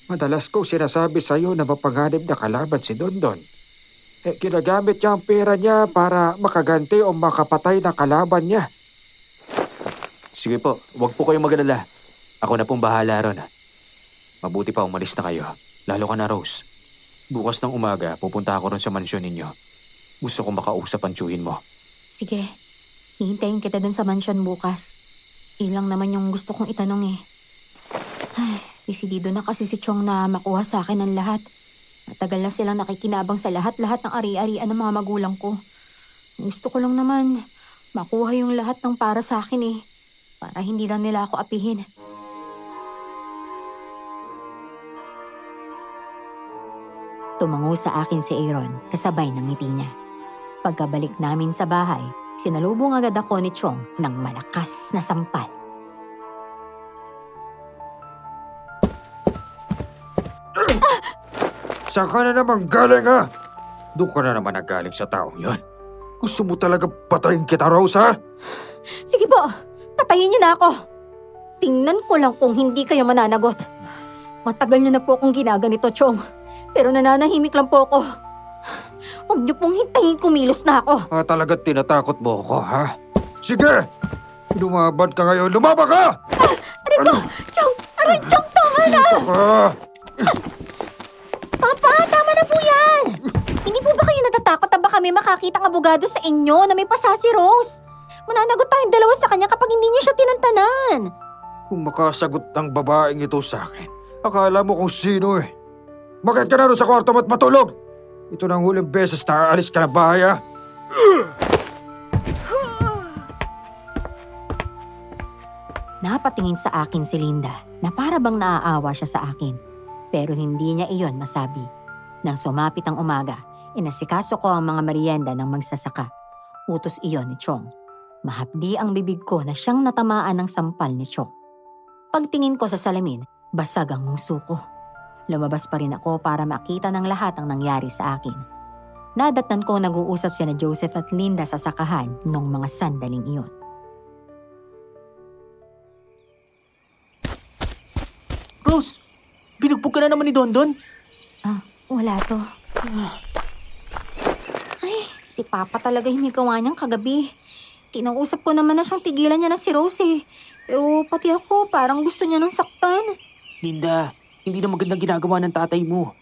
Madalas ko sinasabi sa'yo na mapanganib na kalaban si Dondon. Ginagamit niya ang pera niya para makaganti o makapatay na kalaban niya. Sige po, huwag po kayong mag-alala. Ako na pong bahala ron. Mabuti pa umalis na kayo. Lalo ka na, Rose. Bukas ng umaga, pupunta ako ron sa mansyon ninyo. Gusto ko makausap ang tiyuhin mo. Sige, hihintayin kita dun sa mansyon bukas. Ilang naman yung gusto kong itanong eh. Ay, desidido na kasi si Chong na makuha sa akin ang lahat. Matagal na silang nakikinabang sa lahat-lahat ng ari-arian ng mga magulang ko. Gusto ko lang naman makuha yung lahat ng para sa akin eh. Para hindi lang nila ako apihin. Tumango sa akin si Aaron kasabay ng ngiti niya. Pagkabalik namin sa bahay, sinalubong agad ako ni Chong ng malakas na sampal. Saan ka na naman galing ha? Doon ka na naman nagaling sa taong yon. Gusto mo talaga patayin kita, Rose, ha? Sige po, patayin niyo na ako. Tingnan ko lang kung hindi kayo mananagot. Matagal niyo na po akong ginaganito, Chong. Pero nananahimik lang po ako. Huwag niyo pong hintayin kumilos na ako. Talagang tinatakot mo ako, ha? Sige! Lumaban ka ngayon! Lumaban ka! Aray ko! Chong! Aray, Chong! Tama na! Dito ka! Papa, tama na po yan! Hindi po ba kayo natatakot na ba kami makakita ng abogado sa inyo na may pasa si Rose? Mananagot tayong dalawa sa kanya kapag hindi niyo siya tinantanan. Kung makasagot ng babaeng ito sa akin, akala mo kung sino eh. Bakit ka na doon sa kwarto mo't matulog? Ito na ang huling beses na aalis ka na bahay ah. Napatingin sa akin si Linda na para bang naaawa siya sa akin. Pero hindi niya iyon masabi. Nang sumapit ang umaga, inasikaso ko ang mga merienda ng magsasaka. Utos iyon ni Chong. Mahapdi ang bibig ko na siyang natamaan ng sampal ni Chong. Pagtingin ko sa salamin, basag ang ngungso ko. Lumabas pa rin ako para makita ng lahat ang nangyari sa akin. Nadatnan ko nag-uusap sina Joseph at Linda sa sakahan nung mga sandaling iyon. Rose, binugbog ka na naman ni Dondon. Wala to. Ay, si Papa talaga hinigawa niyang kagabi. Kinausap ko naman na siyang tigilan niya na si Rose eh. Pero pati ako, parang gusto niya nang saktan. Linda, hindi na magandang ginagawa ng tatay mo.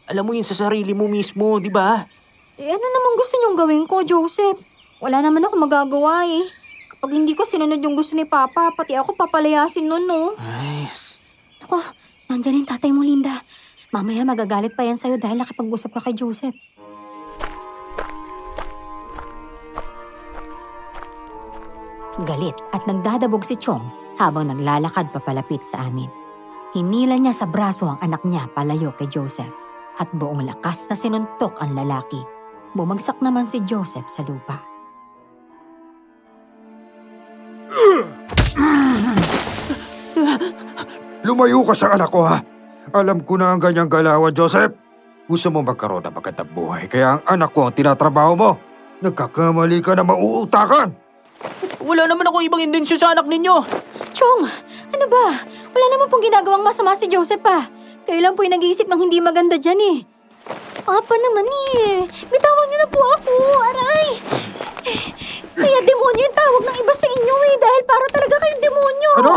Alam mo yun sa sarili mo mismo, di ba? Eh ano naman gusto niyong gawin ko, Joseph? Wala naman ako magagawa eh. Kapag hindi ko sinunod yung gusto ni Papa, pati ako papalayasin nun, no? Nice. Ako, nandyan yung tatay mo, Linda. Mamaya magagalit pa yan sa'yo dahil nakipag-usap ka kay Joseph. Galit at nagdadabog si Chong habang naglalakad papalapit sa amin. Hinila niya sa braso ang anak niya palayo kay Joseph at buong lakas na sinuntok ang lalaki. Bumagsak naman si Joseph sa lupa. Lumayo ka sa anak ko ha. Alam ko na ang ganyang galawan, Joseph. Gusto mo magkaroon ng magandang buhay kaya ang anak ko ang tinatrabaho mo. Nagkakamali ka na mauutakan. Wala naman ako ibang intensyon sa anak ninyo. Chong, ano ba? Wala naman pong ginagawang masama si Joseph pa. Kayo lang po yung nag-iisip ng hindi maganda dyan eh. Apa naman eh. Bitawan niyo na po ako, aray. Kaya demonyo yung tawag ng iba sa inyo eh dahil para talaga kayong demonyo. Ano?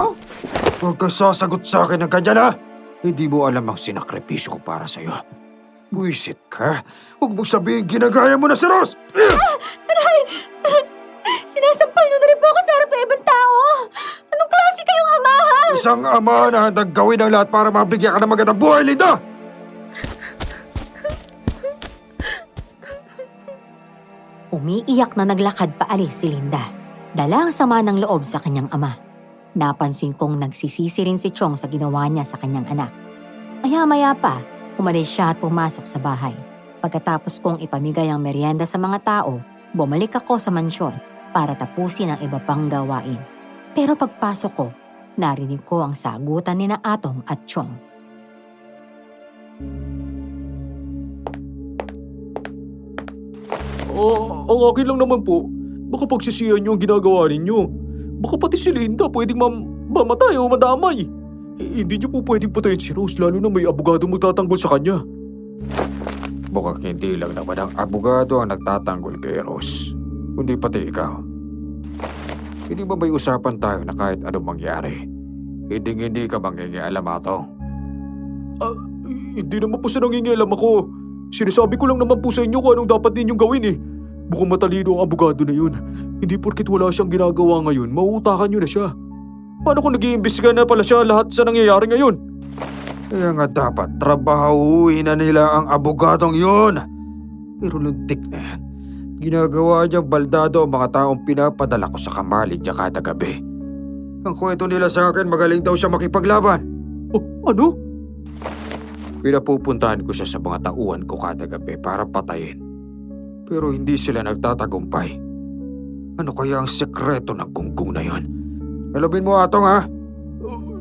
Huwag ka sasagot sa akin ng ganyan ha. Hindi mo alam ang sinakripisyo ko para sa'yo. Buisit ka. Huwag mong sabihin ginagaya mo na si Rose. Aray! Sinasampal niyo na rin po ako sa harap ng ibang tao. Anong klase kayong ama ha? Isang ama na handang gawin ang lahat para mabigyan ka ng magandang buhay, Linda. Umiiyak na naglakad paalis si Linda. Dala ang sama ng loob sa kanyang ama. Napansin kong nagsisisi rin si Chong sa ginawa niya sa kanyang anak. Maya-maya pa, umalis siya at pumasok sa bahay. Pagkatapos kong ipamigay ang merienda sa mga tao, bumalik ako sa mansyon para tapusin ang iba pang gawain. Pero pagpasok ko, narinig ko ang sagutan ni na Atong at Chong. Ang akin lang naman po. Baka pagsisihan niyo ang ginagawa ninyo. Baka pati si Linda pwedeng mamatay o madamay. Hindi niyo po pwedeng patayin si Rose lalo na may abogado magtatanggol sa kanya. Mukhang hindi lang naman ang abogado ang nagtatanggol kay Rose, kundi pati ikaw. Hindi ba may usapan tayo na kahit anong mangyari, hindi ka mangingialam Atong? Hindi naman po sa nangingialam ako. Sinasabi ko lang naman po sa inyo kung anong dapat ninyong gawin eh. Mukhang matalino ang abogado na yun. Hindi porket wala siyang ginagawa ngayon, mauutakan nyo na siya. Paano kung nag-iimbestiga na pala siya lahat sa nangyayari ngayon? Kaya nga dapat trabahuhin na nila ang abogadong yun. Pero luntik na yan. Ginagawa niyang baldado ang mga taong pinapadala ko sa kamalig niya kada gabi. Ang kwento nila sa akin, magaling daw siya makipaglaban. Oh, ano? Pinapupuntahan ko siya sa mga tauhan ko kada gabi para patayin. Pero hindi sila nagtatagumpay. Ano kaya ang sekreto ng gunggong na yon? Alamin mo Atong ha?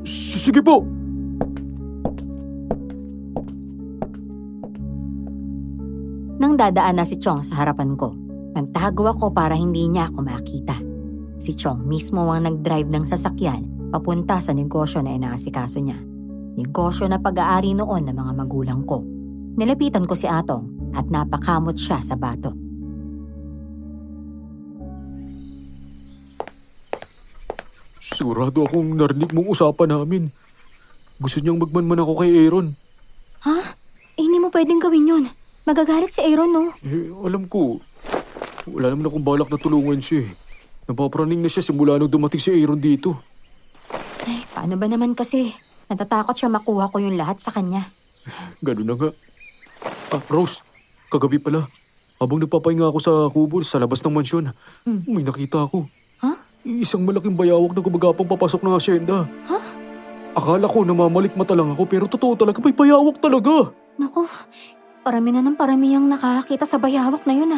Sige po. Nang dadaan na si Chong sa harapan ko, nagtago ako para hindi niya ako makita. Si Chong mismo ang nag-drive ng sasakyan papunta sa negosyo na inaasikaso niya. Negosyo na pag-aari noon ng mga magulang ko. Nilapitan ko si Atong at napakamot siya sa bato. Sigurado akong narinig mong usapan namin. Gusto niyang magmanman ako kay Aaron. Ha? Hindi mo pwedeng gawin yun. Magagalit si Aaron, no? Alam ko. Wala naman akong balak na tulungan siya eh. Napapraning na siya simula nung dumating si Aaron dito. Paano ba naman kasi? Natatakot siya makuha ko yung lahat sa kanya. Ganun na nga. Rose, kagabi pala. Habang nagpapahinga ako sa kubo sa labas ng mansyon, may nakita ako. Ha? Isang malaking bayawak na gumagapang papasok ng asyenda. Ha? Akala ko namamalik mata lang ako pero totoo talaga may bayawak talaga. Naku, parami na ng parami ang nakakita sa bayawak na yun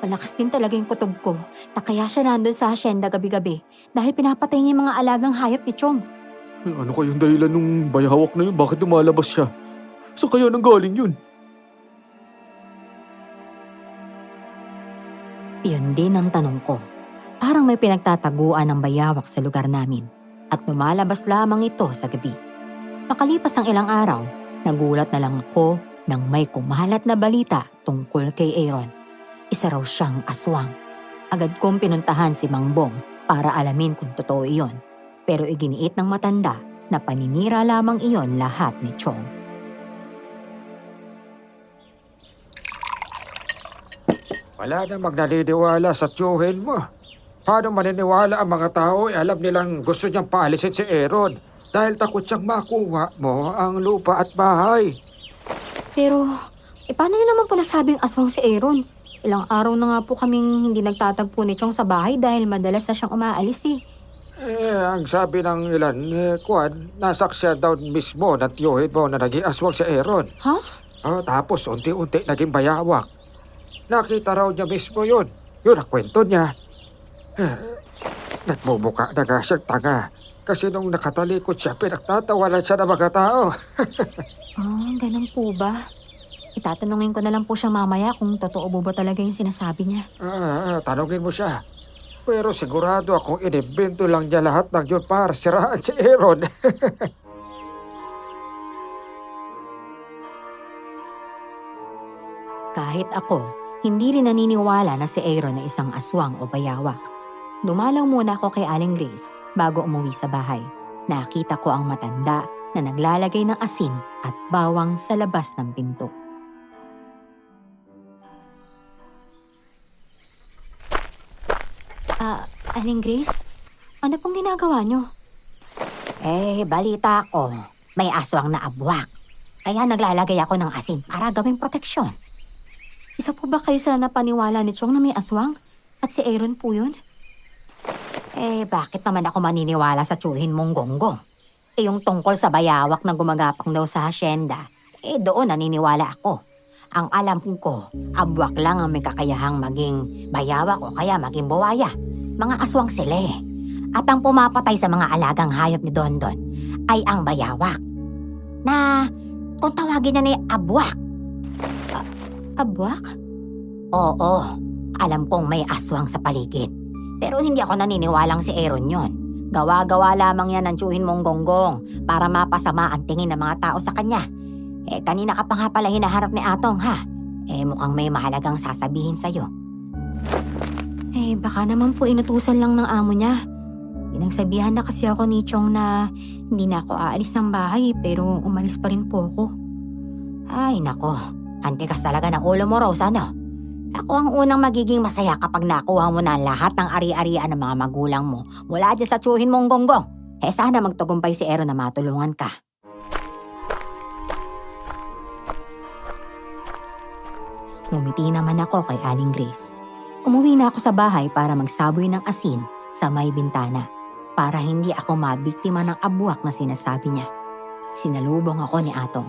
Malakas din talaga yung kutob ko na kaya siya nandun sa asyenda gabi-gabi dahil pinapatay niya yung mga alagang hayop ni Chong. Ano kayong dahilan nung bayawak na yun? Bakit lumalabas siya? Saan kaya nang galing yun? Iyon din ang tanong ko. Parang may pinagtataguan ng bayawak sa lugar namin at lumalabas lamang ito sa gabi. Makalipas ang ilang araw, nagulat na lang ako nang may kumalat na balita tungkol kay Aaron. Isa raw siyang aswang. Agad kong pinuntahan si Mang Bong para alamin kung totoo iyon. Pero iginiit ng matanda na paninira lamang iyon lahat ni Chong. Wala na magnaniniwala sa tiyuhin mo. Paano maniniwala ang mga tao alam nilang gusto niyang paalisin si Aaron dahil takot siyang makuha mo ang lupa at bahay. Pero, paano niyo naman po nasabing aswang si Aaron? Ilang araw na nga po kaming hindi nagtatagpo ni Chong sa bahay dahil madalas na siyang umaalis Ang sabi ng ilan, nasaksya daw mismo ng tiyuhin mo na naging aswang si Aaron. Ha? Tapos unti-unti naging bayawak. Nakita raw niya mismo yun. Yun ang kwento niya. Nagmumuka na nga siyang tanga. Kasi nung nakatalikod siya, pinagtatawanan siya ng mga tao. Ganun po ba? Itatanungin ko na lang po siya mamaya kung totoo ba talaga yung sinasabi niya. Tanungin mo siya. Pero sigurado akong inibento lang niya lahat ng yun para siraan si Aaron. Kahit ako, hindi rin naniniwala na si Aaron na isang aswang o bayawak. Dumalaw muna ako kay Aling Grace bago umuwi sa bahay. Nakita ko ang matanda na naglalagay ng asin at bawang sa labas ng pinto. Aling Grace, ano pong ginagawa niyo? Balita ko. May aswang na abwak. Kaya naglalagay ako ng asin para gawing proteksyon. Isa po ba kayo sa napaniwala ni Chong na may aswang? At si Aaron po yun? Bakit naman ako maniniwala sa tsuhin mong gonggong? Yung tungkol sa bayawak na gumagapang daw sa hasyenda, doon naniniwala ako. Ang alam ko, abwak lang ang may kakayahang maging bayawak o kaya maging buwaya. Mga aswang sila At ang pumapatay sa mga alagang hayop ni Dondon ay ang bayawak. Na kung tawagin na ni abwak. Abwak? Oo, alam kong may aswang sa paligid. Pero hindi ako naniniwalang si Aaron yon. Gawa-gawa lamang yan ng tsuhin mong gonggong para mapasama ang tingin ng mga tao sa kanya. Kanina ka pa nga pala hinaharap ni Atong mukhang may mahalagang sasabihin sa'yo. Baka naman po inutusan lang ng amo niya. Pinagsabihan na kasi ako ni Chong na hindi na ako aalis ng bahay pero umalis pa rin po ako. Ay nako, antikas talaga ng ulo mo, Rose, ano? Ako ang unang magiging masaya kapag nakuha mo na lahat ng ari-arian ng mga magulang mo mula dyan sa tsuhin mong gonggong. Sana magtagumpay si Aaron na matulungan ka. Ngumiti naman ako kay Aling Grace. Umuwi na ako sa bahay para magsaboy ng asin sa may bintana para hindi ako mabiktima ng abwak na sinasabi niya. Sinalubong ako ni Atong.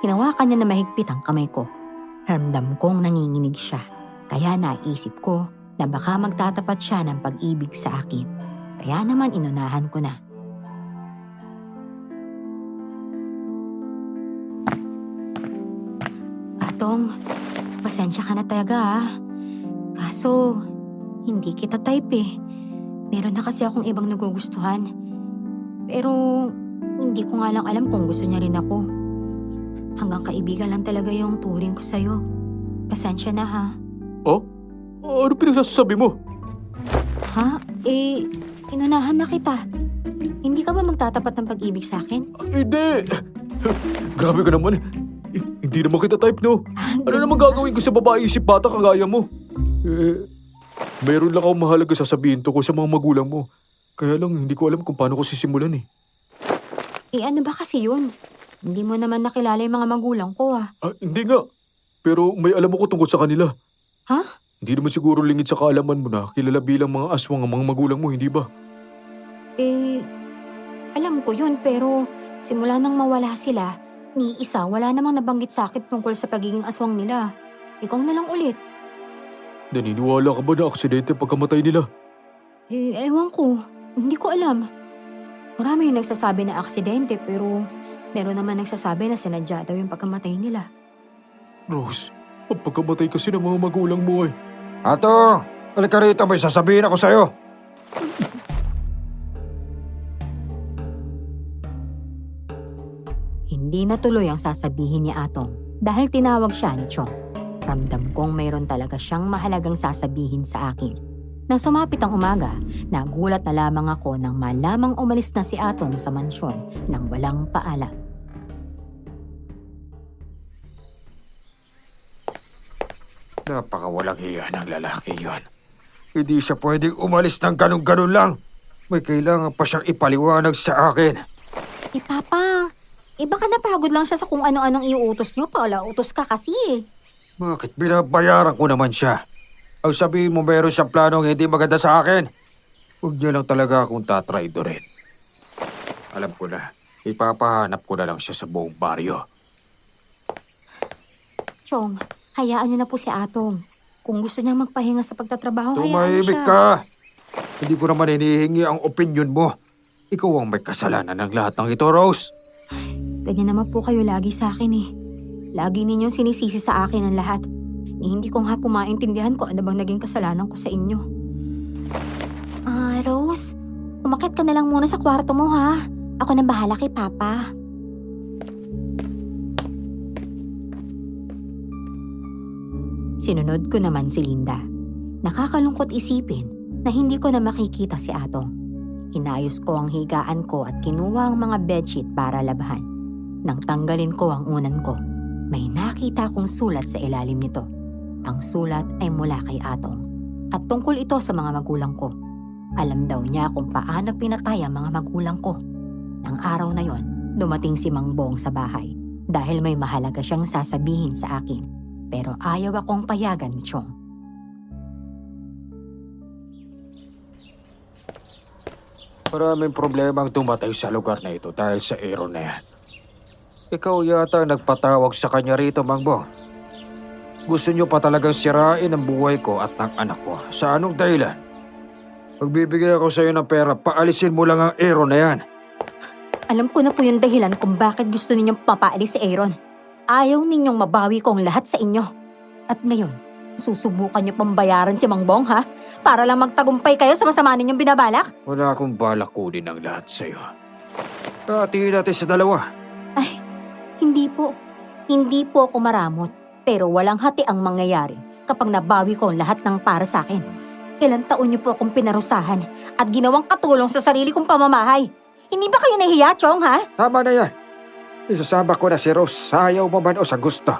Hinawakan niya na mahigpit ang kamay ko. Ramdam kong nanginginig siya, kaya naisip ko na baka magtatapat siya ng pag-ibig sa akin. Kaya naman inunahan ko na. Atong, pasensya ka na talaga Kaso, hindi kita type Meron na kasi akong ibang nagugustuhan. Pero, hindi ko nga lang alam kung gusto niya rin ako. Hanggang kaibigan lang talaga yung turing ko sa'yo. Pasensya na Ano pinagsasabi mo? Inunahan na kita. Hindi ka ba magtatapat ng pag-ibig sa akin? Hindi! Grabe ka naman. Hindi naman kita type, no? Ano naman gagawin ko sa babae isip bata kagaya mo? Mayroon lang akong mahalaga sasabihin to ko sa mga magulang mo. Kaya lang, hindi ko alam kung paano ko sisimulan eh. Ano ba kasi yun? Hindi mo naman nakilala yung mga magulang ko Hindi nga. Pero may alam ako tungkol sa kanila. Ha? Hindi naman siguro lingid sa kaalaman mo na kilala bilang mga aswang ang mga magulang mo, hindi ba? Alam ko yun pero simula nang mawala sila, ni isa wala namang nabanggit sa akin tungkol sa pagiging aswang nila. Ikaw na lang ulit. Naniniwala ka ba na aksidente pagkamatay nila? Ewan ko. Hindi ko alam. Marami yung nagsasabi na aksidente pero meron naman nagsasabi na sinadya daw yung pagkamatay nila. Rose, ang pagkamatay kasi ng mga magulang mo ay... Ato, halika rito, may sasabihin ako sa'yo. Hindi natuloy ang sasabihin ni Atong dahil tinawag siya ni Chong. Ramdam kong mayroon talaga siyang mahalagang sasabihin sa akin. Nang sumapit ang umaga, nagulat na lamang ako nang malamang umalis na si Atong sa mansyon nang walang paalam. Napakawalang hiya ng lalaki yon. Hindi siya pwedeng umalis ng ganun-ganun lang. May kailangan pa siyang ipaliwanag sa akin. Papa, baka napagod lang siya sa kung ano-anong iuutos niyo. Utos ka kasi Bakit binabayaran ko naman siya? Ang sabihin mo meron siyang planong hindi maganda sa akin. Huwag niya lang talaga akong tatraidorin. Alam ko na, ipapahanap ko na lang siya sa buong baryo. Chong, hayaan niyo na po si Atong. Kung gusto niya magpahinga sa pagtatrabaho, hayaan niyo Tumahimik siya. ka! Hindi ko naman hinihingi ang opinion mo. Ikaw ang may kasalanan ng lahat ng ito, Rose. Ganyan naman po kayo lagi sa akin eh. Lagi ninyong sinisisi sa akin ang lahat. Hindi ko nga po maintindihan kung ano bang naging kasalanan ko sa inyo. Rose, umakyat ka na lang muna sa kwarto mo ha. Ako nang bahala kay Papa. Sinunod ko naman si Linda. Nakakalungkot isipin na hindi ko na makikita si Atong. Inayos ko ang higaan ko at kinuha ang mga bedsheet para labhan. Nang tanggalin ko ang unan ko, may nakita kong sulat sa ilalim nito. Ang sulat ay mula kay Atong at tungkol ito sa mga magulang ko. Alam daw niya kung paano pinatay ang mga magulang ko. Nang araw na yon, dumating si Mang Bong sa bahay dahil may mahalaga siyang sasabihin sa akin. Pero ayaw akong payagan ni Chong. Maraming problema ang dumatay sa lugar na ito dahil sa Aaron na yan. Ikaw yata ang nagpatawag sa kanya rito, Mang Bong. Gusto niyo pa talagang sirain ang buhay ko at ng anak ko. Sa anong dahilan? Magbibigay ako sa iyo ng pera, paalisin mo lang ang Aaron na yan. Alam ko na po yung dahilan kung bakit gusto ninyong papaalis si Aaron. Ayaw ninyong mabawi ko ang lahat sa inyo. At ngayon, susubukan niyo pang bayaran si Mang Bong ha? Para lang magtagumpay kayo sa masama ninyong binabalak? Wala akong balak kunin ang lahat sa iyo. Hatiin natin sa dalawa. Hindi po. Hindi po ako maramot. Pero walang hati ang mangyayari kapag nabawi ko ang lahat ng para sa akin. Ilang taon niyo po akong pinarusahan at ginawang katulong sa sarili kong pamamahay. Hindi ba kayo nahiya, Chong, ha? Tama na yan. Isasama ko na si Rose sa ayaw mo man o sa gusto.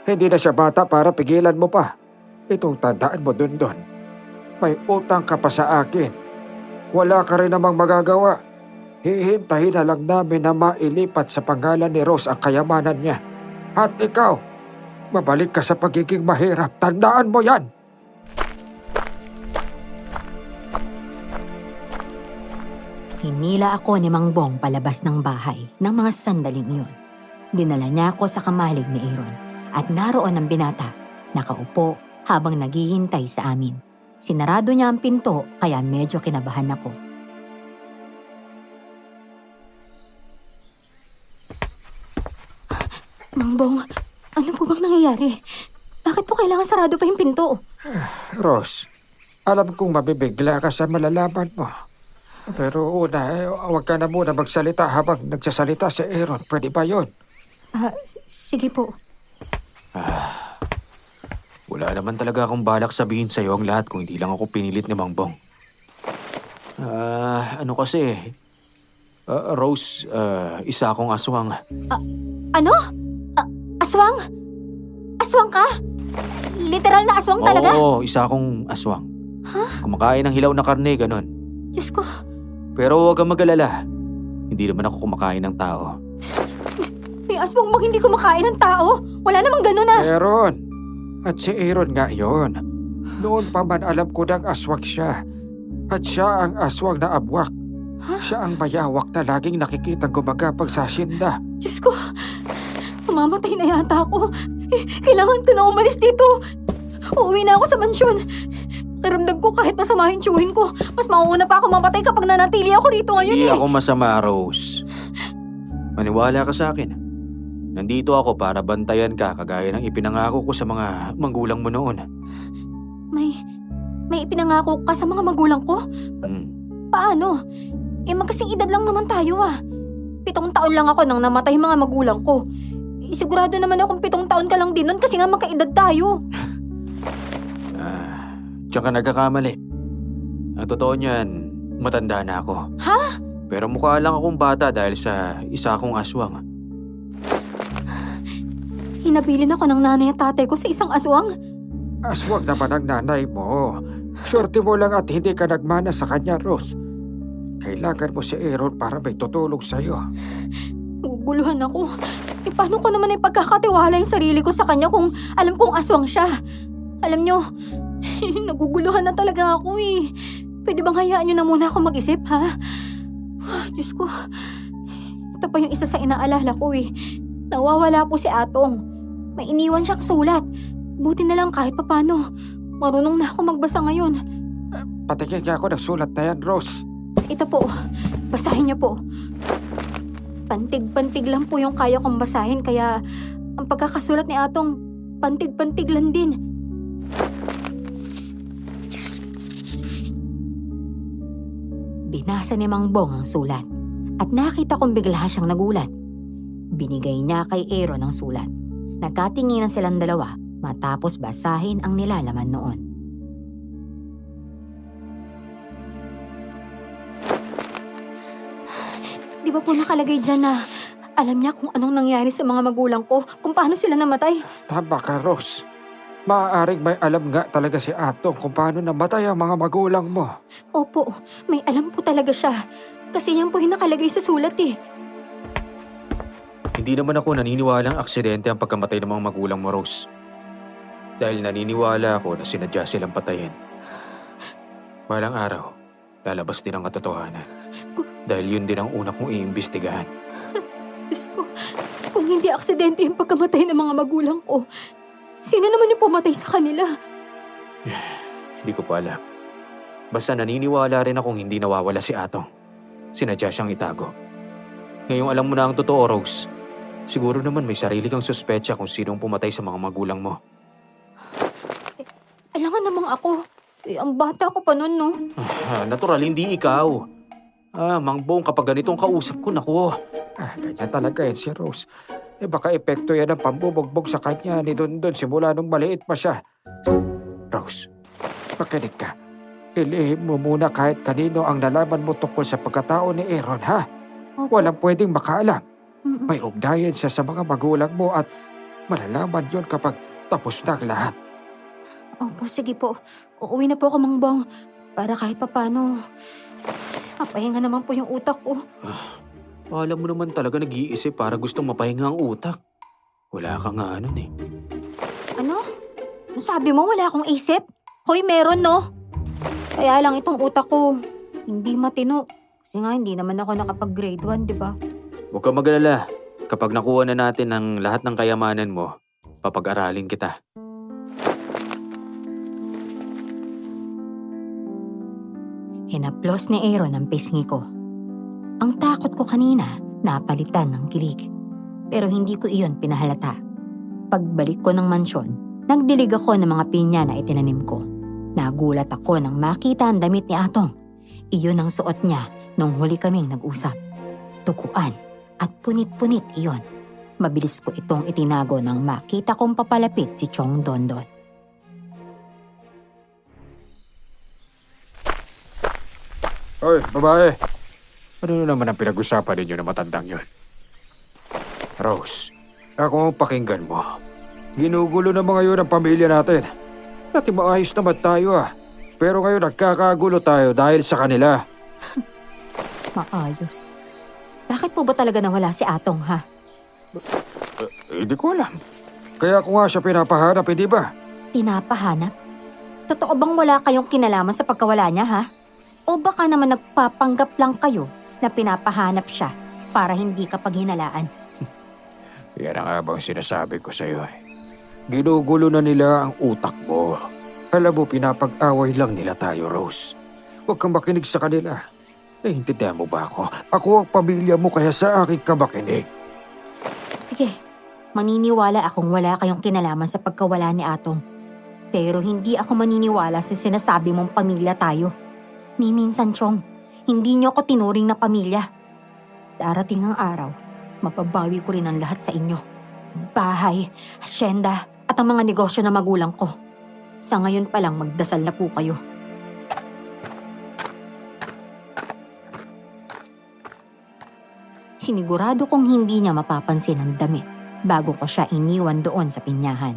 Hindi na siya bata para pigilan mo pa. Itong tandaan mo dun. May utang ka pa sa akin. Wala ka rin namang magagawa. Hihintahin na lang namin na mailipat sa pangalan ni Rose ang kayamanan niya. At ikaw, mabalik ka sa pagiging mahirap. Tandaan mo yan! Hinila ako ni Mang Bong palabas ng bahay ng mga sandaling iyon. Dinala niya ako sa kamalig ni Aaron at naroon ang binata, nakaupo habang naghihintay sa amin. Sinarado niya ang pinto kaya medyo kinabahan ako. Mang Bong, ano po bang nangyayari? Bakit po kailangan sarado pa yung pinto? Rose, alam kong mabibigla ka sa malalaman mo. Pero una, huwag ka na muna magsalita habang nagsasalita si Aaron. Pwede ba yun? Sige po. Wala naman talaga akong balak sabihin sa'yo ang lahat kung hindi lang ako pinilit ni Mang Bong. Ano kasi, Rose, isa akong aswang. Ano? Aswang? Aswang ka? Literal na aswang talaga? Oo, isa akong aswang. Kumakain ng hilaw na karne, ganun. Diyos ko, Pero huwag kang mag-alala. Hindi naman ako kumakain ng tao. may aswang bang hindi kumakain ng tao? Wala namang ganun ah. Aaron! At si Aaron nga yon. Noon pa man alam ko ng aswang siya. At siya ang aswang na abwak. Siya ang mayawak na laging nakikitang gumagapag sa asyenda. Diyos ko, mamamatay na yata ako. Kailangan ko na umalis dito. Uuwi na ako sa mansyon. Pakiramdam ko kahit masamahin tiyuhin ko, mas mauuna pa ako mamatay kapag nanatili ako rito ngayon Hindi eh. ako masama, Rose. Maniwala ka sa akin. Nandito ako para bantayan ka kagaya ng ipinangako ko sa mga magulang mo noon. May ipinangako ka sa mga magulang ko? Hmm. Paano? Magkasing edad lang naman tayo ah. 7 taon lang ako nang namatay mga magulang ko. Sigurado naman akong 7 taon ka lang din nun kasi nga magkaedad tayo. Diyan ka nagkakamali. Ang totoo niyan, matanda na ako. Ha? Pero mukha lang akong bata dahil sa isa akong aswang. Hinabilin ako ng nanay at tatay ko sa isang aswang. Aswang naman ang nanay mo. Swerte mo lang at hindi ka nagmana sa kanya, Rose. Kailangan mo si Aaron para may tutulong sa'yo. Naguguluhan ako. Paano ko naman ipagkakatiwala yung sarili ko sa kanya kung alam kong aswang siya? Alam nyo, naguguluhan na talaga ako eh. Pwede bang hayaan nyo na muna ako mag-isip, ha? Diyos ko, ito pa yung isa sa inaalala ko eh. Nawawala po si Atong. May iniwan siyang sulat. Buti na lang kahit papano. Marunong na ako magbasa ngayon. Patingin nga ako ng sulat na yan, Rose. Ito po, basahin niyo po. Pantig-pantig lang po yung kaya kong basahin kaya ang pagkakasulat ni Atong pantig-pantig lang din. Binasa ni Mang Bong ang sulat at nakita kong bigla siyang nagulat. Binigay niya kay Aaron ang sulat. Nagkatinginan silang dalawa matapos basahin ang nilalaman noon. Di ba po nakalagay dyan na alam niya kung anong nangyari sa mga magulang ko, kung paano sila namatay? Tama ka, Rose. Maaaring may alam nga talaga si Atong kung paano namatay ang mga magulang mo. Opo, may alam po talaga siya. Kasi yan po yung nakalagay sa sulat eh. Hindi naman ako naniniwala ang aksidente ang pagkamatay ng mga magulang mo, Rose. Dahil naniniwala ako na sinadya silang patayin. Balang araw, lalabas din ang katotohanan. Dahil yun din ang una kong iimbestigahan. Diyos ko, kung hindi aksidente yung pagkamatay ng mga magulang ko, sino naman yung pumatay sa kanila? Hindi ko pa alam. Basta naniniwala rin akong hindi nawawala si Atong. Sinadya siyang itago. Ngayong alam mo na ang totoo, Rose. Siguro naman may sarili kang suspecha kung sinong pumatay sa mga magulang mo. Alangan namang ako. Ang bata ko pa nun, no? Natural, hindi ikaw. Mang Bong, kapag ganitong kausap ko, naku. Ganyan talaga yan si Rose. Baka epekto yan ng pambubugbog sa kanya ni Dondon simula nung maliit pa siya. Rose, makinig ka. Ilihim mo muna kahit kanino ang nalaman mo tungkol sa pagkatao ni Aaron, ha? Opo. Walang pwedeng makaalam. Mm-mm. May ugnayan siya sa mga magulang mo at malalaman yon kapag tapos na ang lahat. Opo, sige po. Uuwi na po ako, Mang Bong. Para kahit papano, mapahinga naman po yung utak ko. Alam mo naman talaga nag-iisip para gustong mapahinga ang utak. Wala ka nga ano eh. Ano? Sabi mo wala akong isip? Hoy, meron no? Kaya lang itong utak ko, hindi matino. Kasi nga hindi naman ako nakapag-grade 1, di ba? Huwag ka mag-alala. Kapag nakuha na natin ang lahat ng kayamanan mo, papag-aralin kita. Hinaplos ni Aaron ang pisngi ko. Ang takot ko kanina, napalitan ng kilig. Pero hindi ko iyon pinahalata. Pagbalik ko ng mansyon, nagdilig ako ng mga pinya na itinanim ko. Nagulat ako nang makita ang damit ni Atong. Iyon ang suot niya nung huli kaming nag-usap. Tukuan at punit-punit iyon. Mabilis ko itong itinago nang makita kong papalapit si Chong Dondon. Hoy, babae. Ano na naman ang pinag-usapan ninyo na matandang yun? Rose, ako ang pakinggan mo. Ginugulo na mga yun ang pamilya natin. Dati maayos naman tayo Pero ngayon nagkakagulo tayo dahil sa kanila. Maayos. Bakit po ba talaga nawala si Atong, ha? Hindi ko alam. Kaya ko nga siya pinapahanap, hindi ba? Pinapahanap? Totoo bang wala kayong kinalaman sa pagkawala niya, ha? O baka naman nagpapanggap lang kayo na pinapahanap siya para hindi ka paghinalaan? Yan ang abang sinasabi ko sa'yo Ginugulo na nila ang utak mo. Alam mo, pinapag-away lang nila tayo, Rose. Huwag kang makinig sa kanila. Naiintindihan mo ba ako? Ako ang pamilya mo kaya sa akin ka makinig. Sige, maniniwala akong wala kayong kinalaman sa pagkawala ni Atong. Pero hindi ako maniniwala sa sinasabi mong pamilya tayo. Ni minsan, Chong, hindi niyo ako tinuring na pamilya. Darating ang araw, mapabawi ko rin ang lahat sa inyo. Bahay, asyenda, at ang mga negosyo na magulang ko. Sa ngayon pa lang magdasal na po kayo. Sinigurado kong hindi niya mapapansin ang damit bago ko siya iniwan doon sa pinyahan.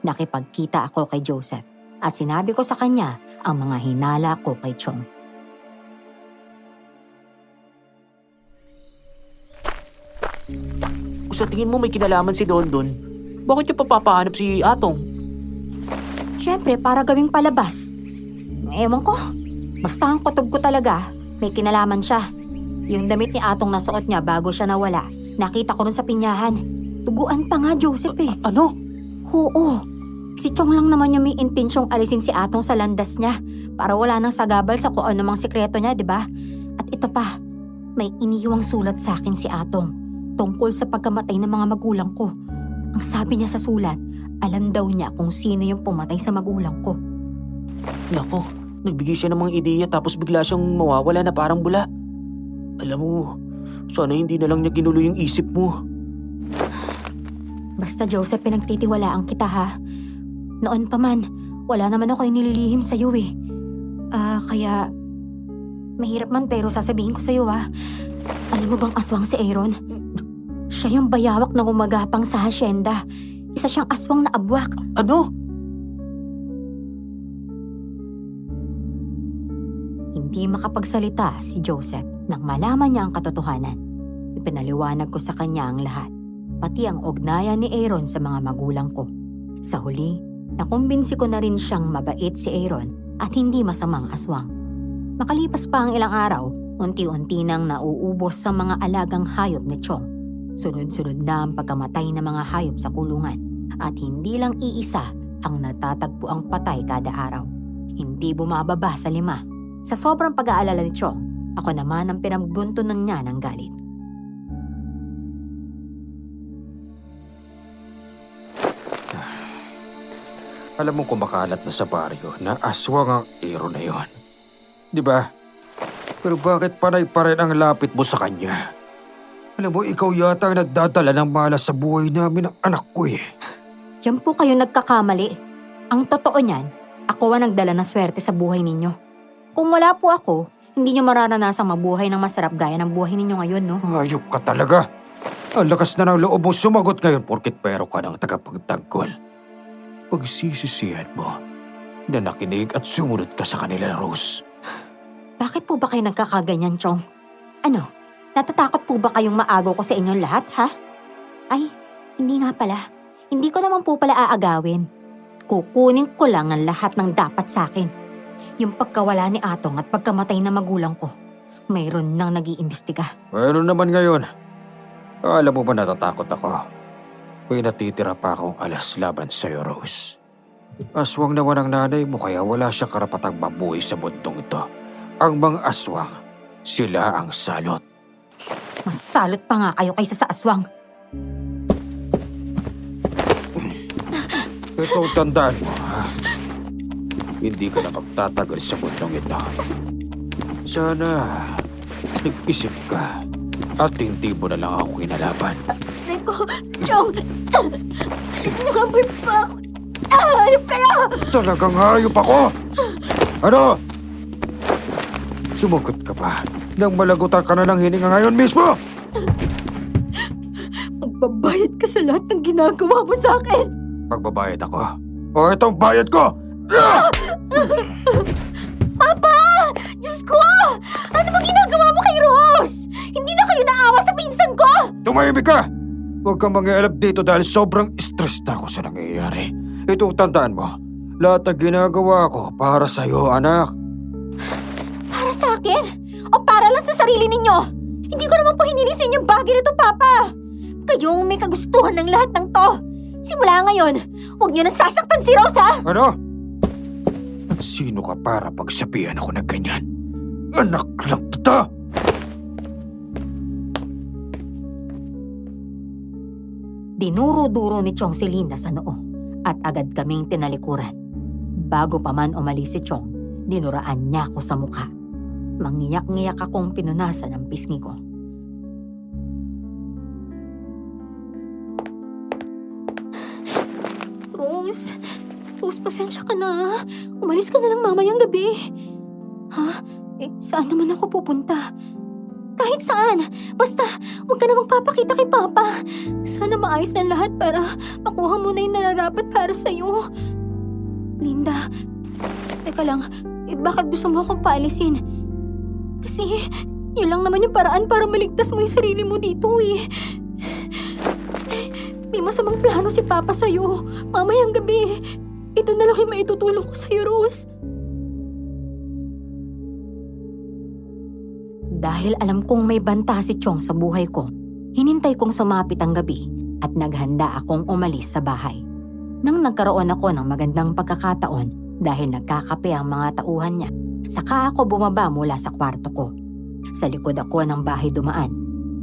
Nakipagkita ako kay Joseph at sinabi ko sa kanya ang mga hinala ko kay Chong. Kung sa tingin mo may kinalaman si Dondon, bakit niya papahanap si Atong? Siyempre, para gawing palabas. Ewan ko. Basta ang kutob ko talaga, may kinalaman siya. Yung damit ni Atong nasuot niya bago siya nawala, nakita ko rin sa pinyahan. Tuguan pa nga, Joseph Ano? Oo. Si Chong lang naman yung may intensyong alisin si Atong sa landas niya para wala nang sagabal sa kung anumang sikreto niya, di ba? At ito pa, may iniiwang sulat sa akin si Atong tungkol sa pagkamatay ng mga magulang ko. Ang sabi niya sa sulat, alam daw niya kung sino yung pumatay sa magulang ko. Nako, nagbigay siya ng mga ideya tapos bigla siyang mawawala na parang bula. Alam mo, sana hindi na lang niya ginulo yung isip mo. Basta Joseph, pinagtitiwalaan kita ha. Noon pa man, wala naman ako inililihim sa'yo kaya mahirap man pero sasabihin ko sa'yo Alam mo bang aswang si Aaron? Siya yung bayawak na gumagapang sa hasyenda. Isa siyang aswang na abwak. Ano? Hindi makapagsalita si Joseph nang malaman niya ang katotohanan. Ipinaliwanag ko sa kanya ang lahat, pati ang ugnayan ni Aaron sa mga magulang ko. Sa huli, nakumbinsi ko na rin siyang mabait si Aaron at hindi masamang aswang. Makalipas pa ang ilang araw, unti-unti nang nauubos sa mga alagang hayop ni Chong. Sunod-sunod na ang pagkamatay ng mga hayop sa kulungan at hindi lang iisa ang natatagpo ang patay kada araw. Hindi bumababa sa 5. Sa sobrang pag-aalala ni Chong, ako naman ang pinagbuntunan niya ng galit. Alam mo kumakalat na sa baryo na aswang ang Aaron na yon. Di ba? Pero bakit panay pa rin ang lapit mo sa kanya? Alam mo, ikaw yata ang nagdadala ng malas sa buhay namin ng anak ko Diyan po kayo nagkakamali. Ang totoo niyan, ako ang nagdala ng swerte sa buhay ninyo. Kung wala po ako, hindi nyo mararanasang mabuhay ng masarap gaya ng buhay ninyo ngayon, no? Hayop ka talaga. Ang lakas na ng loob mo sumagot ngayon porkit pero ka ng tagapagtanggol. Pagsisisihan mo na nakinig at sumunod ka sa kanila, Rose. Bakit po ba kayo nagkakaganyan, Chong? Ano? Natatakot po ba kayong maagaw ko sa inyong lahat, ha? Ay, hindi nga pala. Hindi ko naman po pala aagawin. Kukunin ko lang ang lahat ng dapat sa akin. Yung pagkawala ni Atong at pagkamatay na magulang ko, mayroon nang nag-iimbestiga. Ano naman ngayon? Alam mo ba natatakot ako? May natitira pa akong alas laban sa'yo, Rose. Aswang naman ang nanay mo kaya wala siyang karapatang mabuhay sa mundong ito. Ang mga aswang, sila ang salot. Mas salot pa nga kayo kaysa sa aswang. Ito tandaan mo, ha? Hindi ka na magtatagal sa mundong ito. Sana nag-isip ka at hindi mo na lang ako kinalaban. Rico, Chong! Sumabay pa ako! Hayop kayo! Talagang hayop ako! Ano? Sumagot ka pa. nang malagutan ka na ng hininga ngayon mismo! Magbabayad ka sa lahat ng ginagawa mo sa akin! Pagbabayad ako. O itong bayad ko! Papa! Diyos ko! Ano bang ginagawa mo kay Rose? Hindi na kayo naawa sa pinsan ko! Tumahimik ka! Huwag kang mangialam dito dahil sobrang stress na ako sa nangyayari. Ito, tandaan mo. Lahat ng ginagawa ko para sa'yo, anak. Para sa akin? O para lang sa sarili ninyo? Hindi ko naman po hinilisin yung bagay nito, Papa! Kayong may kagustuhan ng lahat ng to. Simula ngayon, huwag niyo na sasaktan si Rose, ha? Ano? At sino ka para pagsabihan ako ng ganyan? Anak lang kita! Dinuro-duro ni Chong si Linda sa noo at agad kaming tinalikuran. Bago pa man umalis si Chong, dinuraan niya ako sa mukha. Mangiyak-ngiyak akong pinunasan ang pisngi ko. Rose, pasensya ka na. Umalis ka na lang mamayang gabi. Ha? Saan naman ako pupunta? Kahit saan. Basta, huwag ka na magpapakita kay Papa. Sana maayos na lahat para makuha mo na yung nararapat para sa'yo. Linda, teka lang, bakit gusto mo akong paalisin? Kasi, yun lang naman yung paraan para maligtas mo yung sarili mo dito eh. May masamang plano si Papa sa'yo. Mamayang gabi. Ito na lang yung maitutulong ko sa'yo, Rose. Dahil alam kong may banta si Chong sa buhay ko, hinintay kong sumapit ang gabi at naghanda akong umalis sa bahay. Nang nagkaroon ako ng magandang pagkakataon dahil nagkakape ang mga tauhan niya, saka ako bumaba mula sa kwarto ko. Sa likod ako ng bahay dumaan.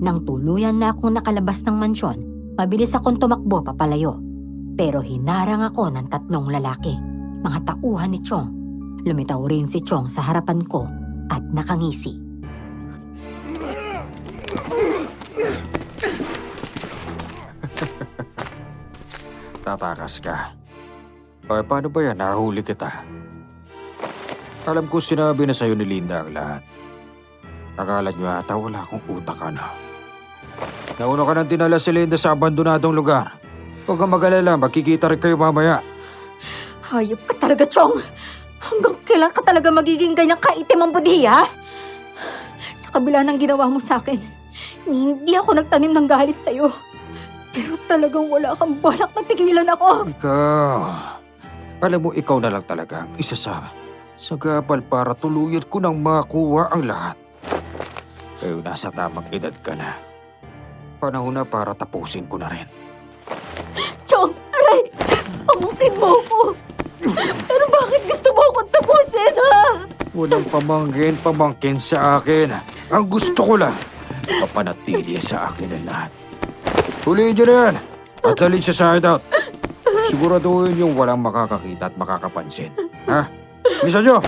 Nang tuluyan na akong nakalabas ng mansyon, mabilis akong tumakbo papalayo. Pero hinarang ako ng 3 lalaki, mga tauhan ni Chong. Lumitaw rin si Chong sa harapan ko at nakangisi. Tatakas ka. Paano ba yan? Nahuli kita. Alam ko sinabi na sa'yo ni Linda ang lahat. Akala niyo ata wala akong utak, ano? Nauna ka nang dinala si Linda sa abandonadong lugar. Huwag kang mag-alala, magkikita rin kayo mamaya. Hayop ka talaga, Chong! Hanggang kailan ka talaga magiging ganyang kaitim ang budhi, ha? Sa kabila ng ginawa mo sa akin, hindi ako nagtanim ng galit sa'yo. Pero talagang wala kang balak na tigilan ako. Ikaw, alam mo ikaw na lang talaga ang isa sa sagabal para tuluyan ko nang makuha ang lahat. Kayo nasa tamang edad ka na. Panahon na para tapusin ko na rin. Chong, aray! Pamangkin mo ako! Pero bakit gusto mo akong tapusin, ha? Walang pamangkin sa akin. Ang gusto ko lang, mapanatili sa akin ang lahat. Huliin niyo na yan at dalhin siya sa hideout. Siguraduhin yung walang makakakita at makakapansin. Ha? Bilisan niyo!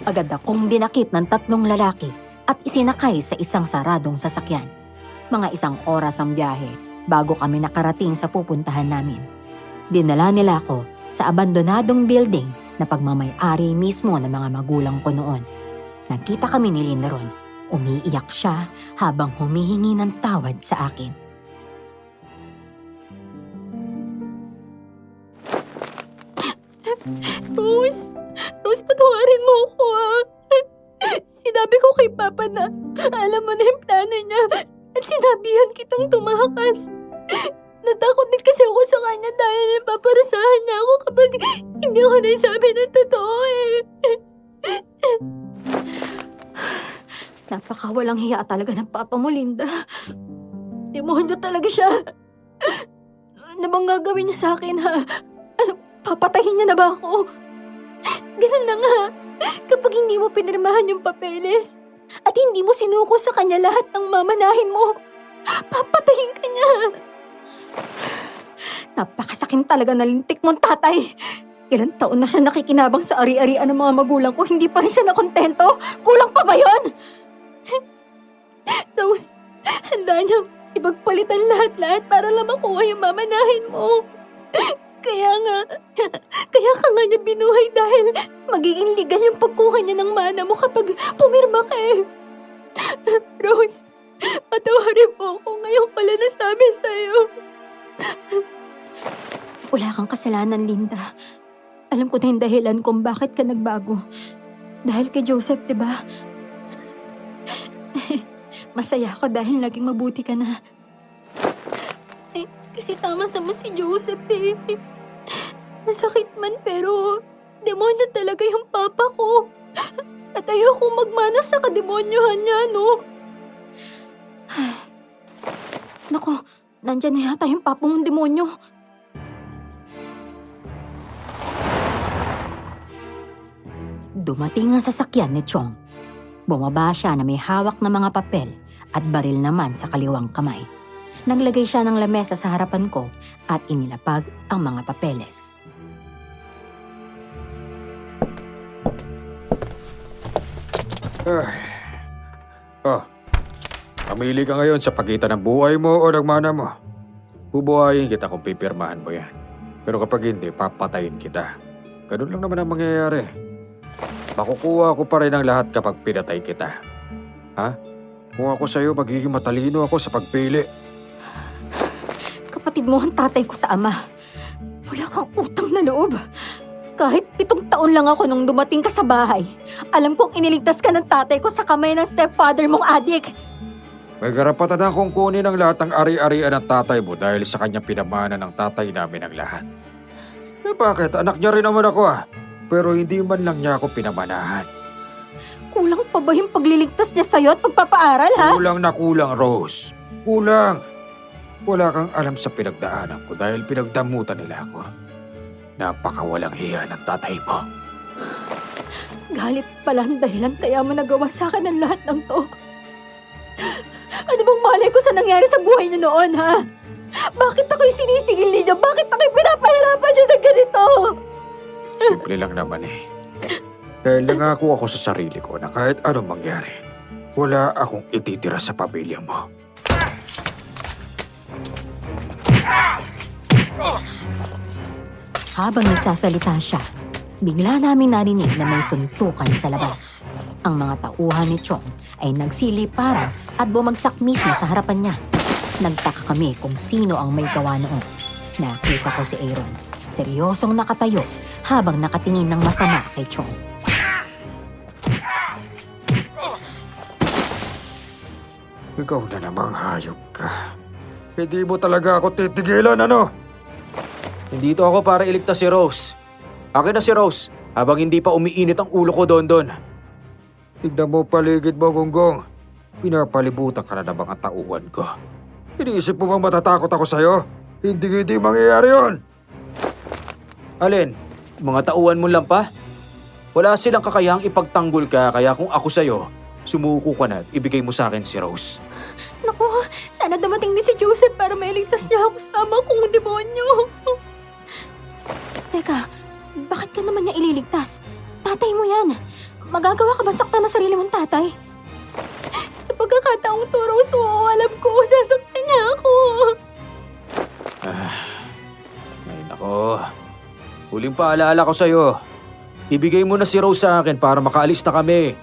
Agad akong dinakip ng 3 lalaki at isinakay sa isang saradong sasakyan. Mga 1 oras ang biyahe bago kami nakarating sa pupuntahan namin. Dinala nila ako sa abandonadong building na pagmamay-ari mismo ng mga magulang ko noon. Nakita kami ni Linda ron. Umiiyak siya habang humihingi ng tawad sa akin. Rose, patawarin mo ako, ha? Sinabi ko kay Papa na alam mo na yung plano niya at sinabihan kitang tumakas. Natakot din kasi ako sa kanya dahil napaparasahan niya ako kapag hindi ako naisabi ng totoo, eh. Napakawalang hiya talaga ng Papa mo, Linda. Demonyo talaga siya. Ano bang gagawin niya sa akin, ha? Papatayin niya na ba ako? Ganun na nga. Kapag hindi mo pinirmahan yung papeles at hindi mo sinuko sa kanya lahat ng mamanahin mo, papatayin ka niya. Napakasakin talaga na lintik mong tatay. Ilang taon na siya nakikinabang sa ari-arian ng mga magulang ko, hindi pa rin siya nakontento? Kulang pa ba yun? Rose, handa niya ipagpalitan lahat-lahat para lang makuha yung mamanahin mo. Kaya Kaya nga, kaya ka nga niya binuhay dahil magiging legal yung pagkuha niya ng mana mo kapag pumirma ka eh. Rose, patawarin mo ako ngayon pala nasabi sa'yo. Wala kang kasalanan, Linda. Alam ko na yung dahilan kung bakit ka nagbago. Dahil kay Joseph, diba? Masaya ako dahil naging mabuti ka na. Kasi tama naman si Joseph eh. Masakit man pero demonyo talaga yung papa ko. At ayoko magmana sa kademonyohan niya, no? Nako, nandyan na yata yung papa mong demonyo. Dumating ang sasakyan ni Chong. Bumaba siya na may hawak na mga papel at baril naman sa kaliwang kamay. Naglagay siya ng lamesa sa harapan ko at inilapag ang mga papeles. Pamili ka ngayon sa pagitan ng buhay mo o ng mana mo. Bubuhayin kita kung pipirmahan mo yan. Pero kapag hindi, papatayin kita. Ganun lang naman ang mangyayari. Makukuha ko pa rin ang lahat kapag pinatay kita. Ha? Kung ako sa'yo, magiging matalino ako sa pagpili. Kapatid mo ang tatay ko sa ama. Wala kang utang na loob. Kahit 7 taon lang ako nung dumating ka sa bahay. Alam kong iniligtas ka ng tatay ko sa kamay ng stepfather mong adik. May karapatan akong kunin ang lahat ng ari-arian ng tatay mo dahil sa kanyang pinamana ng tatay namin ang lahat. Eh bakit? Anak niya rin naman ako ah. Pero hindi man lang niya ako pinamanahan. Kulang pa ba yung pagliligtas niya sa'yo at pagpapaaral, ha? Kulang na kulang, Rose. Kulang. Wala kang alam sa pinagdaanan ko dahil pinagdamutan nila ako. Napakawalang hiya ng tatay mo. Galit pala ang dahilan kaya mo nagawa sa akin ang lahat ng to. Ano bang malay ko sa nangyari sa buhay niyo noon, ha? Bakit ako'y sinisigil ninyo? Bakit ako'y pinapahirapan niyo na ganito? Simple lang naman eh. Dahil nangako ako sa sarili ko na kahit anong mangyari, wala akong ititira sa pamilya mo. Habang nagsasalita siya, bigla namin narinig na may suntukan sa labas. Ang mga tauhan ni Chong ay nagsiliparan at bumagsak mismo sa harapan niya. Nagtaka kami kung sino ang may gawa noon. Nakita ko si Aaron, seryosong nakatayo habang nakatingin ng masama kay Chong. Ikaw na namang hayop ka. Hindi mo talaga ako titigilan, ano? Nandito ako para iligtas si Rose. Akin na si Rose, habang hindi pa umiinit ang ulo ko doon. Tignan mo paligid mo, Gonggong. Pinapalibutan ka na bang ang tauhan ko. Iniisip mo bang matatakot ako sa'yo? Hindi mangyayari yun. Alin? Mga tauhan mo lang pa? Wala silang kakayahang ipagtanggol ka, kaya kung ako sa'yo, sumuko ka na at ibigay mo sa akin si Rose. Naku, sana dumating din si Joseph para mailigtas niya ako sa ama kong demonyo. Teka, bakit ka naman niya ililigtas? Tatay mo yan. Magagawa ka ba saktan na sarili mong tatay? Sa pagkakataong to, Rose, oo, alam ko, sasaktan niya ako. Ay nako, huling paalala ko sa'yo. Ibigay mo na si Rose sa akin para makaalis na kami.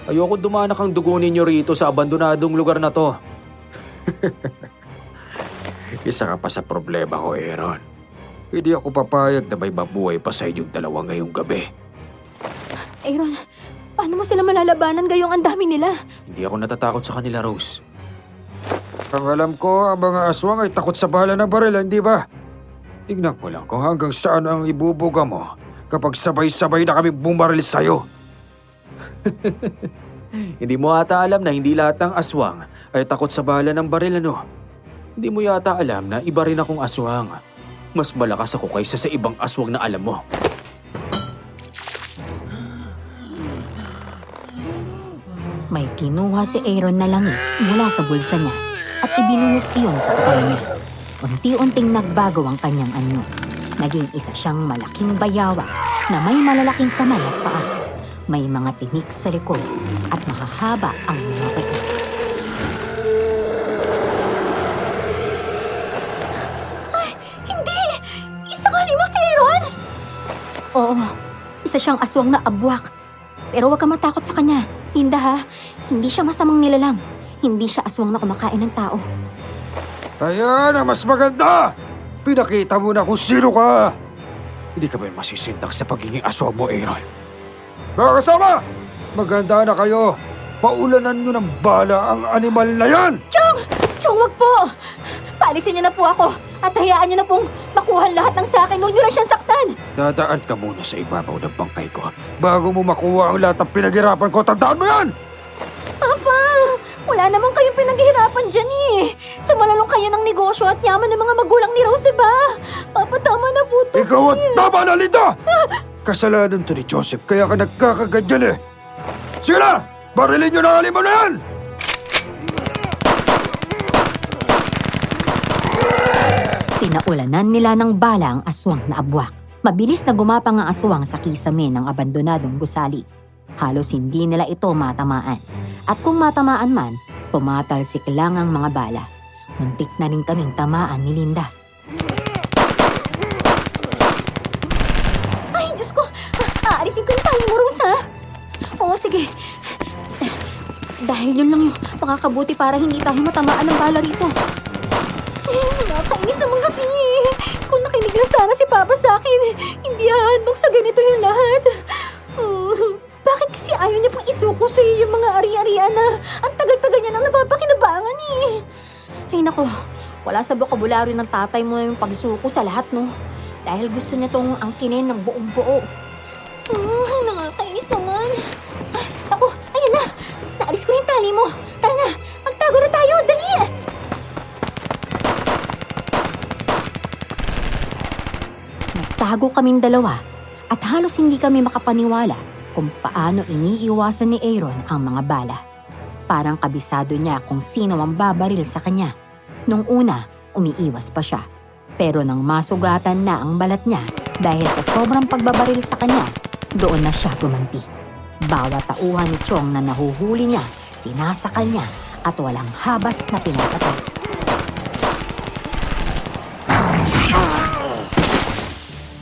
Ayoko dumanak ang dugo ninyo rito sa abandonadong lugar na to. Isa ka pa sa problema ko, Aaron. Hindi ako papayag na may mabuhay pa sa inyong dalawa ngayong gabi. Aaron, paano mo sila malalabanan gayong ang dami nila? Hindi ako natatakot sa kanila, Rose. Ang alam ko, ang mga aswang ay takot sa bala ng baril, hindi ba? Tingnan ko lang kung hanggang saan ang ibubuga mo kapag sabay-sabay na kami bumaril sa'yo. Hindi mo ata alam na hindi lahat ng aswang ay takot sa bala ng baril, ano? Hindi mo yata alam na iba rin akong aswang. Mas malakas ako kaysa sa ibang aswang na alam mo. May kinuha si Aaron na langis mula sa bulsa niya at ibinuhos iyon sa kamay niya. Unti-unting nagbago ang kanyang anyo. Naging isa siyang malaking bayawa na may malalaking kamay at paa. May mga tinik sa likod at mahahaba ang mga paa. Ay, hindi! Isang halimaw! Isa siyang aswang na abwak. Pero huwag ka matakot sa kanya. Linda ha, hindi siya masamang nilalang. Hindi siya aswang na kumakain ng tao. Ayan ang mas maganda! Pinakita mo na kung sino ka! Hindi ka ba masisindak sa pagiging aswang mo, Aaron? Mga kasama! Maganda na kayo! Paulanan nyo ng bala ang animal na yan! Chong! Chong, wag po! Paalisin niyo na po ako at hayaan niyo na pong makuha lahat ng sa akin. Huwag niyo na siyang saktan! Dadaan ka muna sa ibabaw ng bangkay ko bago mo makuha ang lahat ng pinaghirapan ko. Tandaan mo yan! Papa! Wala naman kayong pinaghihirapan dyan eh. Sumalalong kayo ng negosyo at yaman ng mga magulang ni Rose, diba? Papa, tama na po to. Ikaw at tama na, Linda! Kasalanan to ni Joseph kaya ka nagkakaganyan eh. Sige na! Barilin nyo na ang alimaw na yan! Pinaulanan nila ng bala ang aswang na abwak. Mabilis na gumapang ang aswang sa kisame ng abandonadong gusali. Halos hindi nila ito matamaan. At kung matamaan man, tumatalsik lang ang mga bala. Muntik na rin kaming tamaan ni Linda. Ay, Diyos ko! Aalisin ko yung tali mo, Rose, ha? Oo, sige. Dahil yun lang yung makakabuti para hindi tayo matamaan ng bala rito. Nakakainis naman kasi. Kung nakinig lang sana si Papa sa akin, hindi hahandog sa ganito yung lahat. Bakit kasi ayaw niya pang isuko sa iyo yung mga ari-arian na ang tagal-tagal niya nang napapakinabangan eh. Ay nako, wala sa bokabularyo ng tatay mo yung pagsuko sa lahat, no? Dahil gusto niya tong angkinin ng buong buo. Nakakainis naman. Ako, ayan na. Naalis ko yung tali mo. Tara na, magtago na tayo. Dali! Nagtago kaming dalawa at halos hindi kami makapaniwala kung paano iniiwasan ni Aaron ang mga bala. Parang kabisado niya kung sino ang babaril sa kanya. Nung una, umiiwas pa siya. Pero nang masugatan na ang balat niya dahil sa sobrang pagbabaril sa kanya, doon na siya gumanti. Bawat tauhan ni Chong na nahuhuli niya, sinasakal niya at walang habas na pinapatay.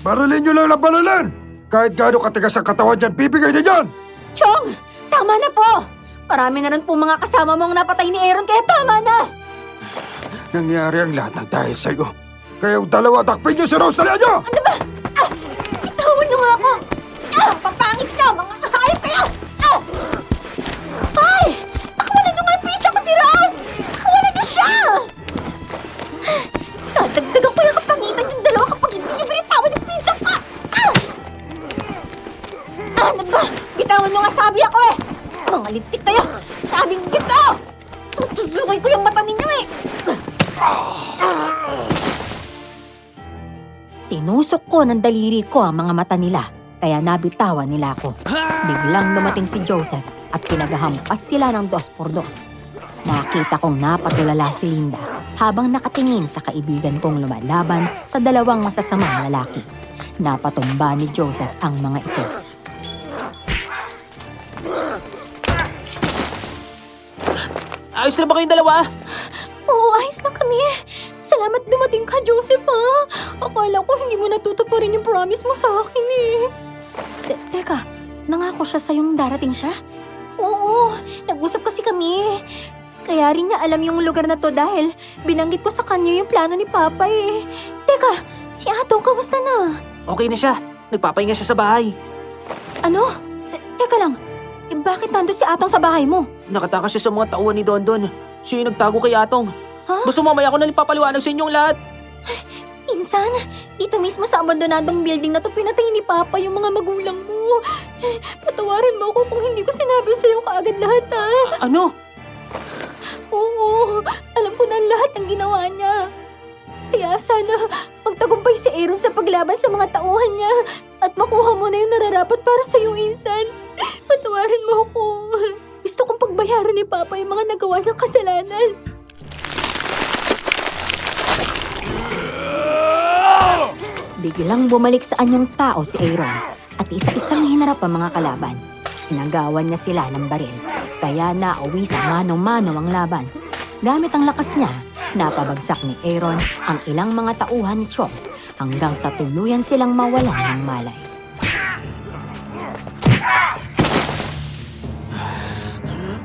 Barilin nyo lang ng balalan! Kahit gaano katigas ang katawan dyan, bibigay din yan! Chong! Tama na po! Marami na rin po mga kasama mong napatay ni Aaron kaya tama na! Nangyari ang lahat ng dahil sa'yo. Kayong dalawa, takpin nyo si Rose na nyo! Ano ba? Bitawan niyo nga ako! Papangit ka! Mga kahayop kayo! Ay! Nakawalan niyo nga yung pisa ko si Rose! Nakawalan niyo siya! Dadagdagan ko yung kapangitan yung dalawa kapag hindi niyo binitawan yung pisa ko! Ano ba? Bitawan niyo nga sabi ako eh! Mga lintik kayo! Sabing bitaw! Tutusukin ko yung mata ninyo eh! Tinusok ko ng daliri ko ang mga mata nila, kaya nabitawan nila ako. Biglang dumating si Joseph at pinaghahampas sila ng 2x2. Nakita kong napatulala si Linda habang nakatingin sa kaibigan kong lumalaban sa dalawang masasamang lalaki. Napatumba ni Joseph ang mga ito. Ayos na ba kayong dalawa? Oo, ayos lang kami. Salamat dumating ka, Joseph, ha? Akala ko hindi mo natutuparin yung promise mo sa akin, eh. Teka, nangako siya sa'yong darating siya? Oo, nag-usap kasi kami. Kaya rin niya alam yung lugar na to dahil binanggit ko sa kanya yung plano ni Papa, eh. Teka, si Atong, kamusta na? Okay na siya. Nagpapahinga siya sa bahay. Ano? Teka lang, bakit nandun si Atong sa bahay mo? Nakatakas siya sa mga tauhan ni Dondon. Siya yung nagtago kay Atong. Ha? Gusto mamaya ko na ipapaliwanag sa inyong lahat. Insan, dito mismo sa abandonadong building na to pinatay ni Papa yung mga magulang mo. Patawarin mo ako kung hindi ko sinabi sa'yo kaagad lahat, ha? Ano? Oo, alam ko na lahat ng ginawa niya. Kaya sana magtagumpay si Aaron sa paglaban sa mga tauhan niya at makuha mo na yung nararapat para sa'yo, Insan. Patawarin mo ako. Gusto kong pagbayaran ni Papa yung mga nagawa ng kasalanan. Biglang bumalik sa anyong tao si Aaron at isa-isang hinarap ang mga kalaban. Inagawan niya sila ng baril, kaya nauwi sa mano-mano ang laban. Gamit ang lakas niya, napabagsak ni Aaron ang ilang mga tauhan ni Chong hanggang sa tuluyan silang mawalan ng malay.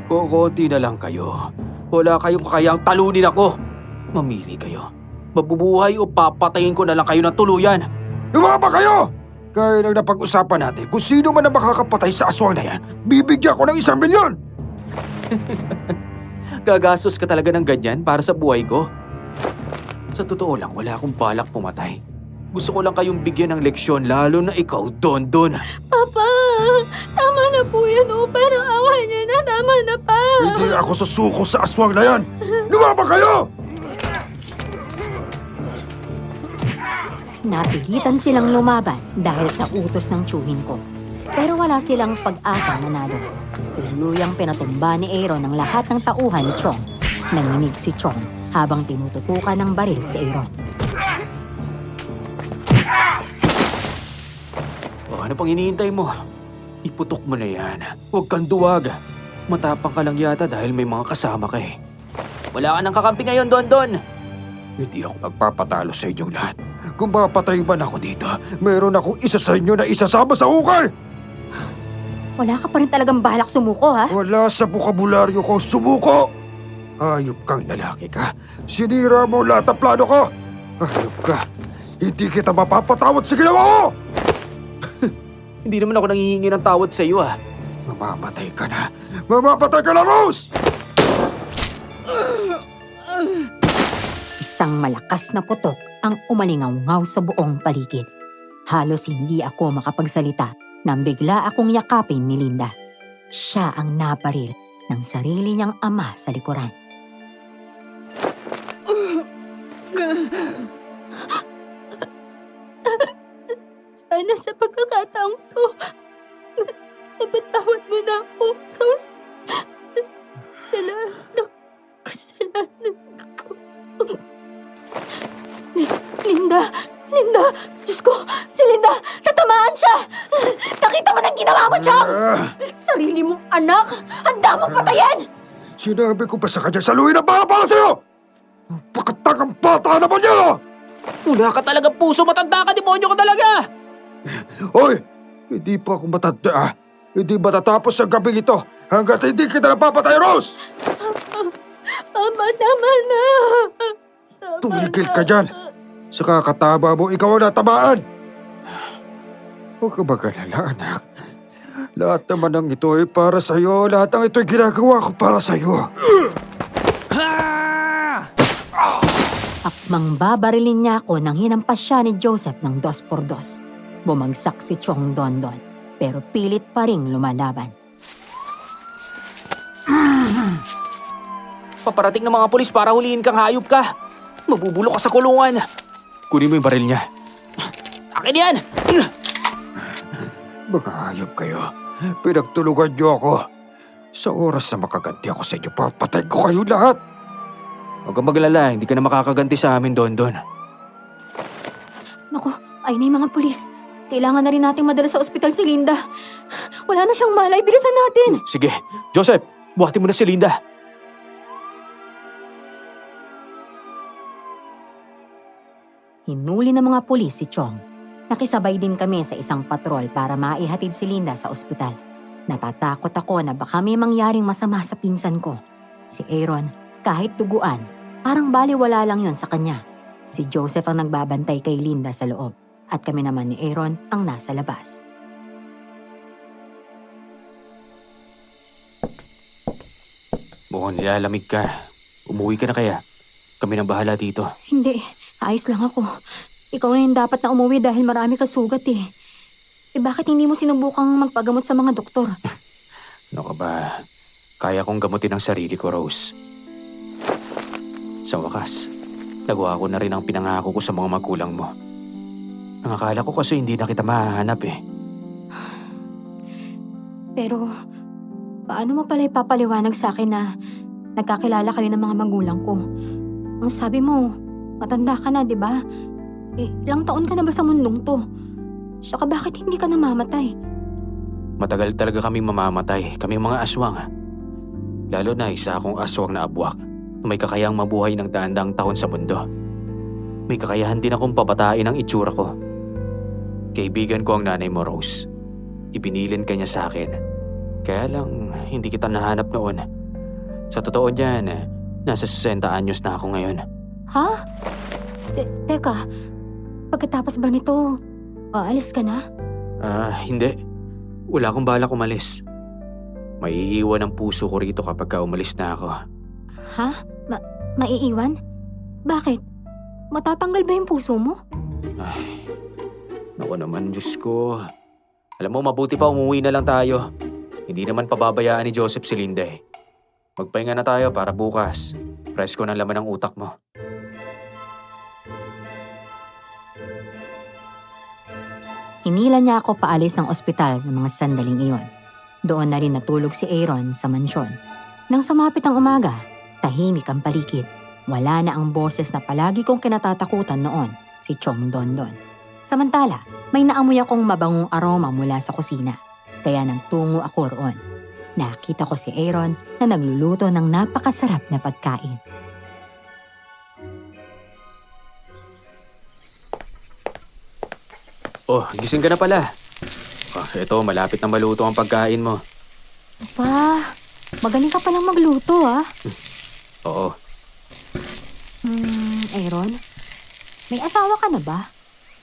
Kukunti na lang kayo. Wala kayong kakayang talunin ako. Mamili kayo. Mabubuhay o papatayin ko na lang kayo ng tuluyan. Lumaba kayo! Kaya nang napag-usapan natin kung sino man ang makakapatay sa aswang na yan, bibigyan ko ng 1 milyon! Gagastos ka talaga ng ganyan para sa buhay ko? Sa totoo lang, wala akong balak pumatay. Gusto ko lang kayong bigyan ng leksyon, lalo na ikaw, Dondon. Papa, tama na po yan, oh. Parang awa niya na. Tama na pa. Hindi ako susuko sa aswang na yan! Lumaba kayo! Napilitan silang lumaban dahil sa utos ng tiyuhin ko. Pero wala silang pag-asang manalo. Tuluyang pinatumba ni Aaron ang lahat ng tauhan ni Chong. Nanginig si Chong habang tinututukan ng baril si Aaron. Ano pang hinihintay mo? Iputok mo na yan. Huwag kang duwag. Matapang ka lang yata dahil may mga kasama ka eh. Wala ka ng kakampi ngayon, Dondon. Hindi ako magpapatalo sa inyong lahat. Kung mapatay man ako dito, meron akong isa sa inyo na isasama sa ukay! Wala ka pa rin talagang balak sumuko, ha? Wala sa bukabularyo ko sumuko! Hayop kang lalaki ka. Sinira mo lahat ng plano ko! Hayop ka. Hindi kita mapapatawad sa ginawa ko! Hindi naman ako nanghihingi ng tawad sa iyo ah. Mamamatay ka na! Mamamatay ka na, Rose! Isang malakas na putok ang umalingaw-ngaw sa buong paligid. Halos hindi ako makapagsalita nang bigla akong yakapin ni Linda. Siya ang nabaril ng sarili niyang ama sa likuran. Sana sa pagkakataong to, napatawad mo na ako, Rose. Sa lahat ng kasalanan ko. Linda! Linda! Diyos ko! Si Linda! Natamaan siya! Nakita mo nang ginawa mo, Chong! Sarili mong anak! Handa mong patayin! Sinabi ko ba sa kanya saluhin ang bala para sa'yo? Pagkatangang bata naman niya! Wala ka talagang puso, matanda ka, demonyo ka talaga! Hoy! Hindi pa ako matanda. Hindi matatapos ang gabing ito hanggat hindi kita napapatay, Rose! Ama, tama na! Tumigil ka dyan! Sa kakataba mo, ikaw ang natamaan! Huwag ka mag-alala, anak. Lahat naman ng ito ay para sa'yo. Lahat ng ito ay ginagawa ko para sa'yo. Akmang babarilin niya ako nang hinampas siya ni Joseph ng 2x2. Bumagsak si Chong Dondon, pero pilit pa ring lumalaban. Paparating ng mga pulis para huliin kang hayop ka. Mabubulok ka sa kulungan. Kunin mo yung baril niya. Akin yan! Mga hayop kayo. Pinagtulungan niyo ako. Sa oras na makaganti ako sa inyo, papatay ko kayo lahat. Huwag kang maglala, hindi ka na makakaganti sa amin, Dondon. Naku, ayun na yung mga pulis. Kailangan na rin nating madala sa ospital si Linda. Wala na siyang malay, bilisan natin. Sige, Joseph, buhatin mo na si Linda. Hinuli ng mga pulis si Chong. Nakisabay din kami sa isang patrol para maihatid si Linda sa ospital. Natatakot ako na baka may mangyaring masama sa pinsan ko. Si Aaron, kahit tuguan, parang baliwala lang yon sa kanya. Si Joseph ang nagbabantay kay Linda sa loob at kami naman ni Aaron ang nasa labas. Mukhang nilalamig ka. Umuwi ka na kaya? Kami nang bahala dito. Hindi, ayos lang ako. Ikaw ngayon dapat na umuwi dahil marami ka sugat eh. Bakit hindi mo sinubukang magpagamot sa mga doktor? Ano ka ba? Kaya kong gamutin ang sarili ko, Rose. Sa wakas, nagawa ko na rin ang pinangako ko sa mga magulang mo. Ang akala ko kasi hindi na kita mahahanap eh. Pero, paano mo pala ipapaliwanag sa akin na nagkakilala kayo ng mga magulang ko? Ang sabi mo, matanda ka na, di ba? Ilang taon ka na ba sa mundong to? Saka bakit hindi ka namamatay? Matagal talaga kaming mamamatay, kaming mga aswang. Lalo na isa akong aswang na abwak na may kakayang mabuhay ng daang-daang taon sa mundo. May kakayahan din akong pabatain ang itsura ko. Kaibigan ko ang nanay mo, Rose. Ipinilin ka niya sa akin. Kaya lang, hindi kita nahanap noon. Sa totoo niyan, nasa 60 anyos na ako ngayon. Ha? Teka, pagkatapos ba nito, aalis ka na? Hindi. Wala akong balak umalis. May iiwan ang puso ko rito kapag umalis na ako. Ha? Maiiwan? Bakit? Matatanggal ba yung puso mo? Ay, naku naman, Diyos ko. Alam mo, mabuti pa umuwi na lang tayo. Hindi naman pababayaan ni Joseph si Linda eh. Magpahinga na tayo para bukas. Presko ng laman ng utak mo. Hinila niya ako paalis ng ospital ng mga sandaling iyon. Doon na rin natulog si Aaron sa mansyon. Nang sumapit ang umaga, tahimik ang paligid. Wala na ang boses na palagi kong kinatatakutan noon, si Chong Dondon. Samantala, may naamoy akong mabangong aroma mula sa kusina. Kaya nang tungo ako roon, nakita ko si Aaron na nagluluto ng napakasarap na pagkain. Oh, gising ka na pala. Eto, malapit na maluto ang pagkain mo. Ba, magaling ka palang magluto Oo, Aaron, may asawa ka na ba?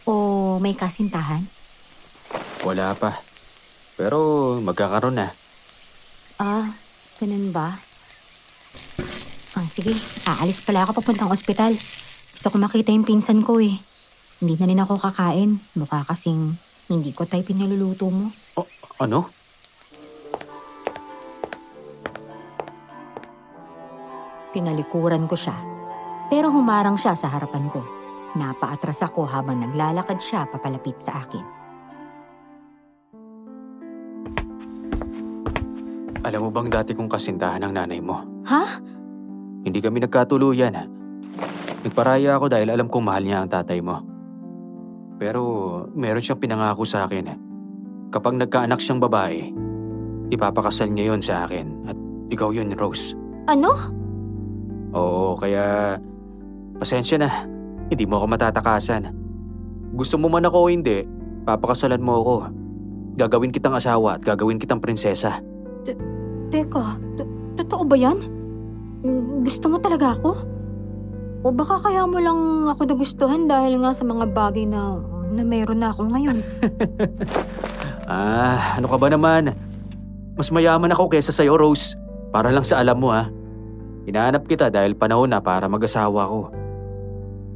O may kasintahan? wala pa. Pero magkakaroon na. Ganun ba? Sige, aalis pala ako papuntang ospital. Gusto ko makita yung pinsan ko eh. Hindi na rin ako kakain. Mukha kasing hindi ko type yung niluluto mo. Ano? Pinalikuran ko siya. Pero humarang siya sa harapan ko. Napaatras ako habang naglalakad siya papalapit sa akin. Alam mo bang dati kong kasintahan ng nanay mo? Ha? Hindi kami nagkatuluyan. Nagparaya ako dahil alam kong mahal niya ang tatay mo. Pero meron siyang pinangako sa akin. Kapag nagkaanak siyang babae, ipapakasal niya yon sa akin. At ikaw yun, Rose. Ano? Oo, kaya pasensya na. Hindi mo ako matatakasan. Gusto mo man ako o hindi, papakasalan mo ako. Gagawin kitang asawa at gagawin kitang prinsesa. Teka, totoo ba yan? Gusto mo talaga ako? O baka kaya mo lang ako nagustuhan dahil nga sa mga bagay na meron na ako ngayon. Ano ka ba naman? Mas mayaman ako kesa sa'yo, Rose. Para lang sa alam mo Hinahanap kita dahil panahon na para mag-asawa ko.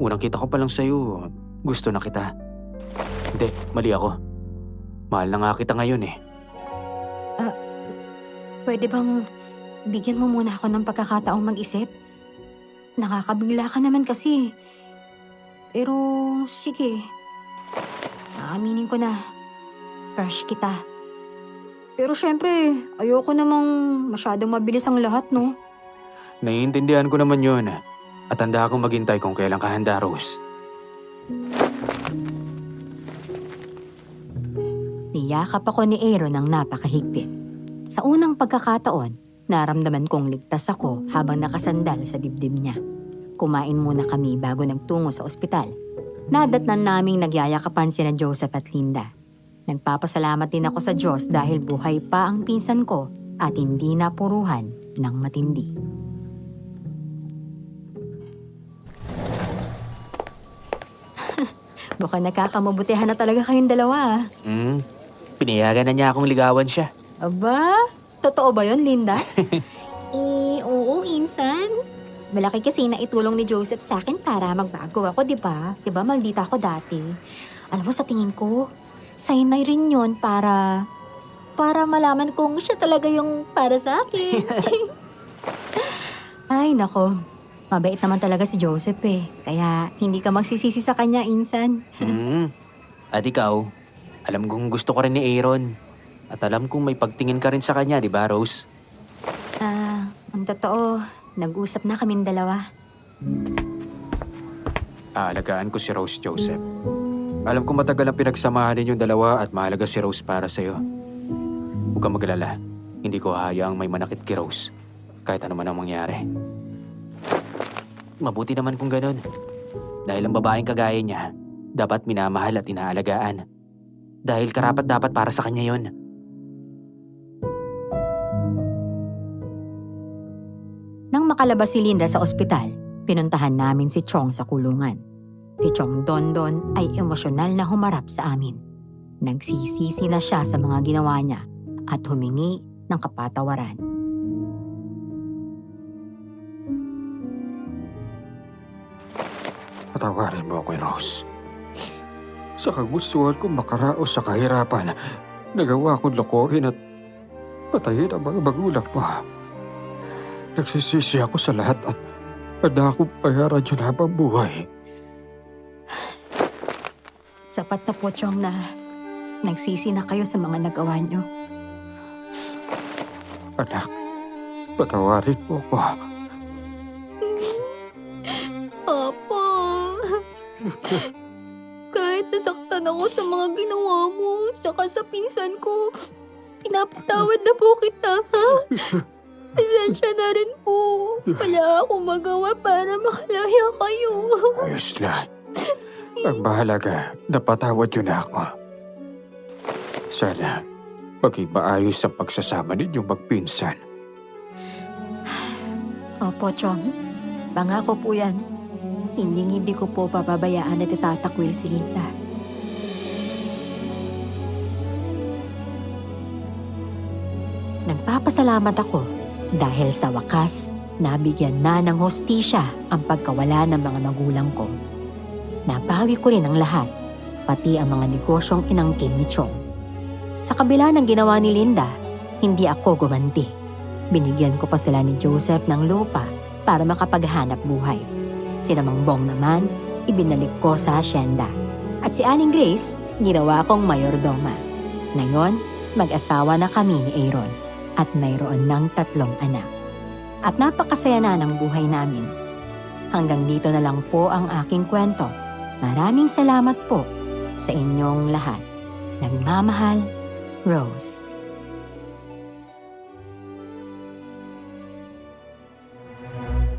Unang kita ko pa lang sa'yo, gusto na kita. Hindi, mali ako. Mahal na nga kita ngayon eh. Pwede bang bigyan mo muna ako ng pagkakataong mag-isip? Nakakabigla ka naman kasi. Pero sige, aaminin ko na, crush kita. Pero syempre, ayoko namang masyadong mabilis ang lahat, no? Naiintindihan ko naman yun. At handa akong maghintay kung kailan ka handa, Rose. Niyakap ako ni Aaron ng napakahigpit. Sa unang pagkakataon, naramdaman kong ligtas ako habang nakasandal sa dibdib niya. Kumain muna kami bago nagtungo sa ospital. Nadatnan naming nagyayakapan sina Joseph at Linda. Nagpapasalamat din ako sa Diyos dahil buhay pa ang pinsan ko at hindi napuruhan ng matindi. Mukhang nakakamabutihan na talaga kayong dalawa. Pinayagan na niya akong ligawan siya. Aba, totoo ba yon, Linda? Oo, insan. Malaki kasi na itulong ni Joseph sa akin para magbago ako, di ba? Di ba, maldita ako dati. Alam mo, sa tingin ko, sign na rin yun para malaman kong siya talaga yung para sa akin. Ay, nako. Mabait naman talaga si Joseph eh. Kaya hindi ka magsisisi sa kanya, insan. At ikaw, alam kong gusto ko rin ni Aaron. At alam kong may pagtingin ka rin sa kanya, di ba, Rose? Ang totoo, nag-usap na kaming dalawa. Aalagaan ko si Rose, Joseph. Alam kong matagal ang pinagsamahan ninyong dalawa at mahalaga si Rose para sa'yo. Huwag kang maglala. Hindi ko hahayaang may manakit kay Rose. Kahit ano man ang mangyari. Mabuti naman kung ganun. Dahil ang babaeng kagaya niya, dapat minamahal at inaalagaan. Dahil karapat dapat para sa kanya yon. makalabas si Linda sa ospital, pinuntahan namin si Chong sa kulungan. Si Chong Dondon ay emosyonal na humarap sa amin. Nagsisisi na siya sa mga ginawa niya at humingi ng kapatawaran. Patawarin mo ako, Rose. Sa kagustuhan kong makaraos sa kahirapan, nagawa kong lokohin at patayin ang mga magulang mo. Nagsisisi ako sa lahat at handa akong bayaran yun habang buhay. Sapat na po, Chong, na nagsisi na kayo sa mga nagawa niyo. Anak, patawarin mo ako. Papa, kahit nasaktan ako sa mga ginawa mo, saka sa pinsan ko, pinapatawad na po kita, ha? Pasensya na rin po. Wala akong magawa para makalaya kayo. Ayos lang. Ang mahalaga, napatawad yun na ako. Sana, maging maayos ang pagsasama ninyong magpinsan. Opo, Chong. Pangako po yan. Hindi ko po pababayaan at itatakwil si Linda. Nagpapasalamat ako dahil sa wakas, nabigyan na ng hostisya ang pagkawala ng mga magulang ko. Nabawi ko rin ang lahat, pati ang mga negosyong inangkin ni Chong. Sa kabila ng ginawa ni Linda, hindi ako gumanti. Binigyan ko pa sila ni Joseph ng lupa para makapaghanap buhay. Si Namang Bong naman, ibinalik ko sa hasyenda. At si Aling Grace, ginawa kong mayordoma. Ngayon, mag-asawa na kami ni Aaron at mayroon ng 3 anak. At napakasaya na ng buhay namin. Hanggang dito na lang po ang aking kwento. Maraming salamat po sa inyong lahat. Nagmamahal, Rose.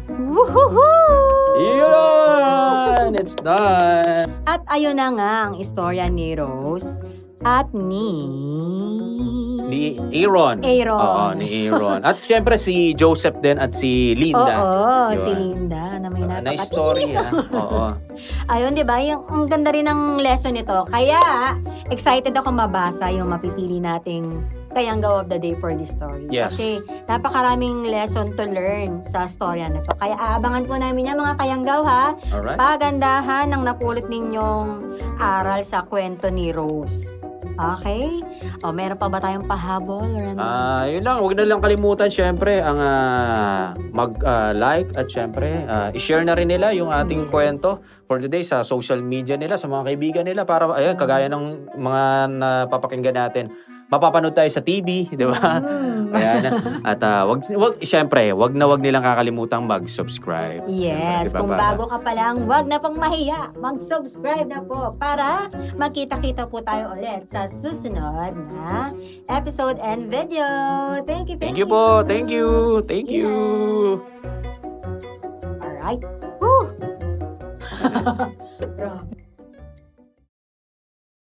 Woohoo! Yun! It's done! At ayun na nga ang istorya ni Rose at ni Ni Aaron. Aaron. Oo, ni Aaron. At syempre si Joseph din at si Linda. Oo, Diba? si Linda na may Nice story, napakatinis na. Oo. Ayun, di ba? Ang ganda rin ng lesson nito. Kaya, excited ako mabasa yung mapipili nating Kayanggaw of the Day for this story. Yes. Kasi napakaraming lesson to learn sa storya na to. Kaya aabangan po namin yan, mga Kayanggaw, ha? Alright. Pagandahan ng napulot ninyong aral sa kwento ni Rose. Okay? O, meron pa ba tayong pahabol? Or ano? Yun lang, huwag na lang kalimutan syempre ang mag-like at syempre i-share na rin nila yung ating kwento for today sa social media nila, sa mga kaibigan nila para ayun, kagaya ng mga napapakinggan natin. Mapapanood tayo sa TV, di ba? Ayan. At syempre, wag nilang kakalimutang mag-subscribe. Yes, Diba, kung para- bago ka pa lang, wag na pang mahiya. Mag-subscribe na po para magkita-kita po tayo ulit sa susunod na episode and video. Thank you. Thank you po. Thank you. Thank you. Alright. Woo! Grabe.